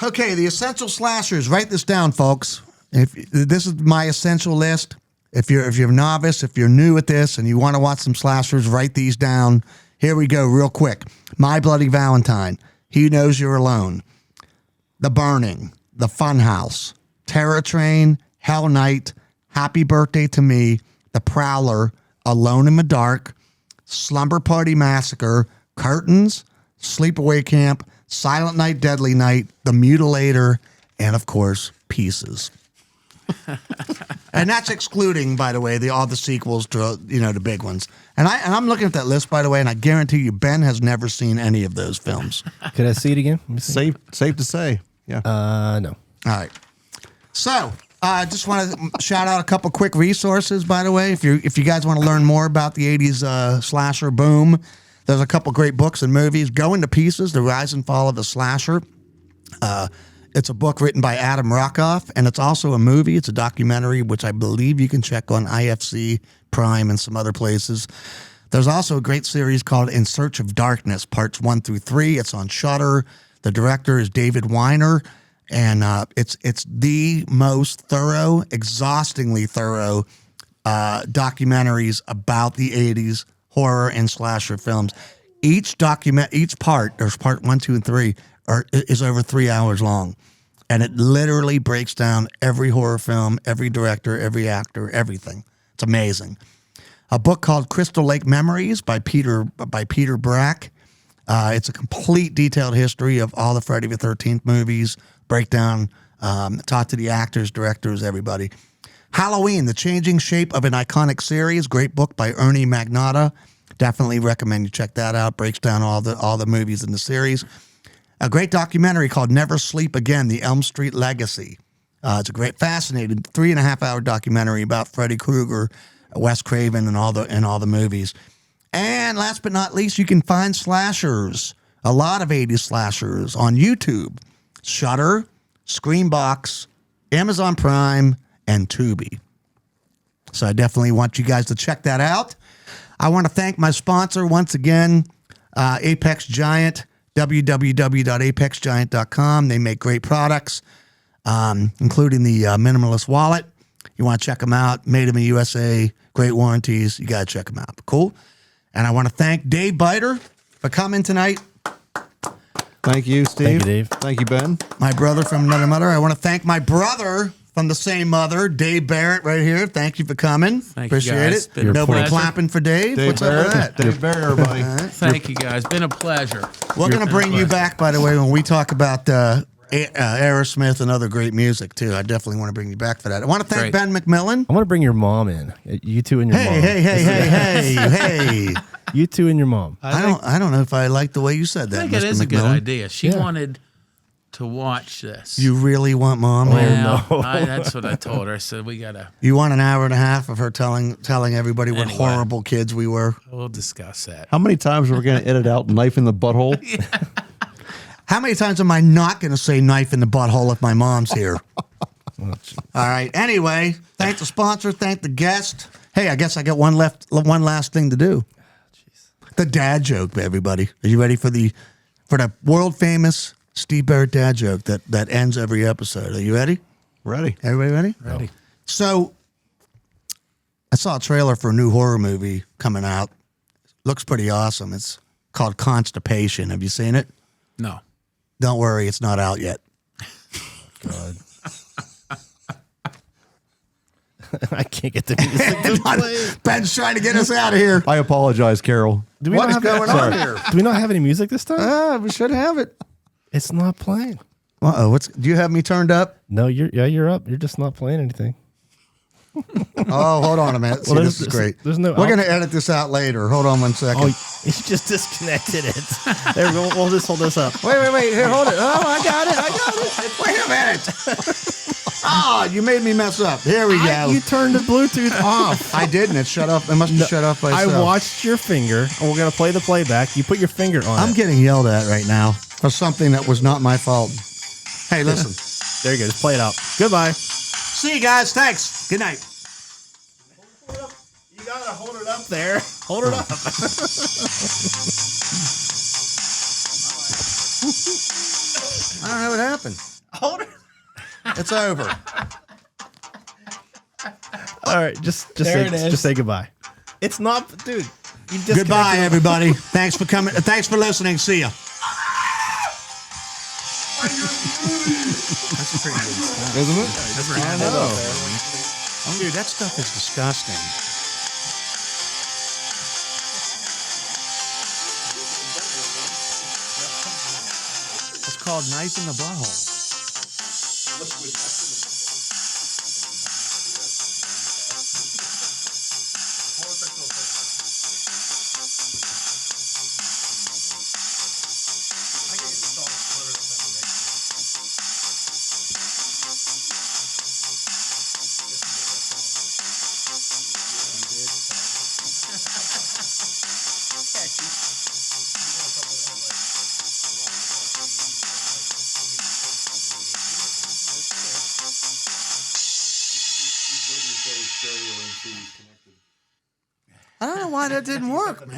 okay, the essential slashers. Write this down, folks. This is my essential list. If you're a novice, if you're new at this and you want to watch some slashers, write these down. Here we go, real quick. My Bloody Valentine. He Knows You're Alone. The Burning. The Funhouse. Terror Train. Hell Night. Happy Birthday to Me. The Prowler. Alone in the Dark. Slumber Party Massacre. Curtains. Sleepaway Camp. Silent Night, Deadly Night. The Mutilator. And, of course, Pieces. And that's excluding, by the way, all the sequels to the big ones. And I'm looking at that list, by the way, and I guarantee you, Ben has never seen any of those films. Could I see it again? Let me see. Safe to say. Yeah. No. All right. So I just want to shout out a couple quick resources, by the way. If you guys want to learn more about the 80s slasher boom, there's a couple great books and movies. Going to Pieces, The Rise and Fall of the Slasher. It's a book written by Adam Rockoff, and it's also a movie. It's a documentary, which I believe you can check on IFC, Prime, and some other places. There's also a great series called In Search of Darkness, parts 1 through 3. It's on Shudder. The director is David Weiner. And it's the most thorough, exhaustingly thorough documentaries about the 80s horror and slasher films. Each part, there's part 1, 2, and 3, is over 3 hours long. And it literally breaks down every horror film, every director, every actor, everything. It's amazing. A book called Crystal Lake Memories by Peter Brack. It's a complete detailed history of all the Friday the 13th movies, breakdown, talk to the actors, directors, everybody. Halloween, The Changing Shape of an Iconic Series, great book by Ernie Magnotta. Definitely recommend you check that out. Breaks down all the movies in the series. A great documentary called Never Sleep Again, The Elm Street Legacy. It's a great, fascinating 3.5-hour documentary about Freddy Krueger, Wes Craven, and all the movies. And last but not least, you can find slashers, a lot of 80s slashers on YouTube. Shudder, Screambox, Amazon Prime, and Tubi. So I definitely want you guys to check that out. I want to thank my sponsor once again, Apex Giant, www.apexgiant.com. They make great products, including the Minimalist Wallet. You want to check them out. Made in the USA, great warranties. You got to check them out. Cool. And I want to thank Dave Beiter for coming tonight. Thank you, Steve. Thank you, Dave. Thank you, Ben. My brother from another mother. I want to thank my brother from the same mother, Dave Barrett, right here. Thank you for coming. Appreciate it. Been a Nobody pleasure. clapping for Dave. What's Barrett. up with that? Dave Barrett, everybody. Thank you, guys. Been a pleasure. We're going to bring you back, by the way, when we talk about Aerosmith and other great music, too. I definitely want to bring you back for that. I want to thank Great. Ben McMillan. I want to bring your mom in. You two and your mom. Hey. You two and your mom. I don't know if I like the way you said that, I think Mr. it is a good McMillan. idea. She wanted to watch this. You really want Mom here? Well, no. that's what I told her. I said, we got to, You want an hour and a half of her telling everybody what Anyway. horrible kids we were? we'll discuss that. How many times are we going to edit out knife in the butthole? How many times am I not going to say knife in the butthole if my mom's here? All right. Anyway, thank the sponsor. Thank the guest. Hey, I guess I got one last thing to do. The dad joke, everybody. Are you ready for the world famous Steve Barrett dad joke that ends every episode? Are you ready? Ready. Everybody ready? Ready. So, I saw a trailer for a new horror movie coming out. Looks pretty awesome. It's called Constipation. Have you seen it? No. Don't worry, it's not out yet. God. I can't get the music to play. Ben's trying to get us out of here. I apologize, Carol. Do we What not is have going on here? Do we not have any music this time? We should have it. It's not playing. Uh-oh, do you have me turned up? No, you're up. You're just not playing anything. Oh, hold on a minute. See, this is great. There's no. We're going to edit this out later. Hold on one second. Oh, you just disconnected it. There we go. We'll just hold this up. Wait. Here, hold it. Oh, I got it. Wait a minute. Oh, you made me mess up. Here we go. You turned the Bluetooth off. I didn't. It shut off. It must have shut off by itself. I watched your finger, and we're gonna play the playback. You put your finger on I'm it. getting yelled at right now for something that was not my fault. Hey, listen. There you go. Just play it out. Goodbye. See you guys. Thanks. Good night. You gotta hold it up there. Hold it up. I don't know what happened. Hold it. It's over. All right. Just say goodbye. It's not, dude. You Goodbye, everybody. Thanks for coming. Thanks for listening. See ya. That's pretty good stuff. Isn't it? I know. Dude, that stuff is disgusting. It's called knife in the butthole. I don't know why that didn't work, man.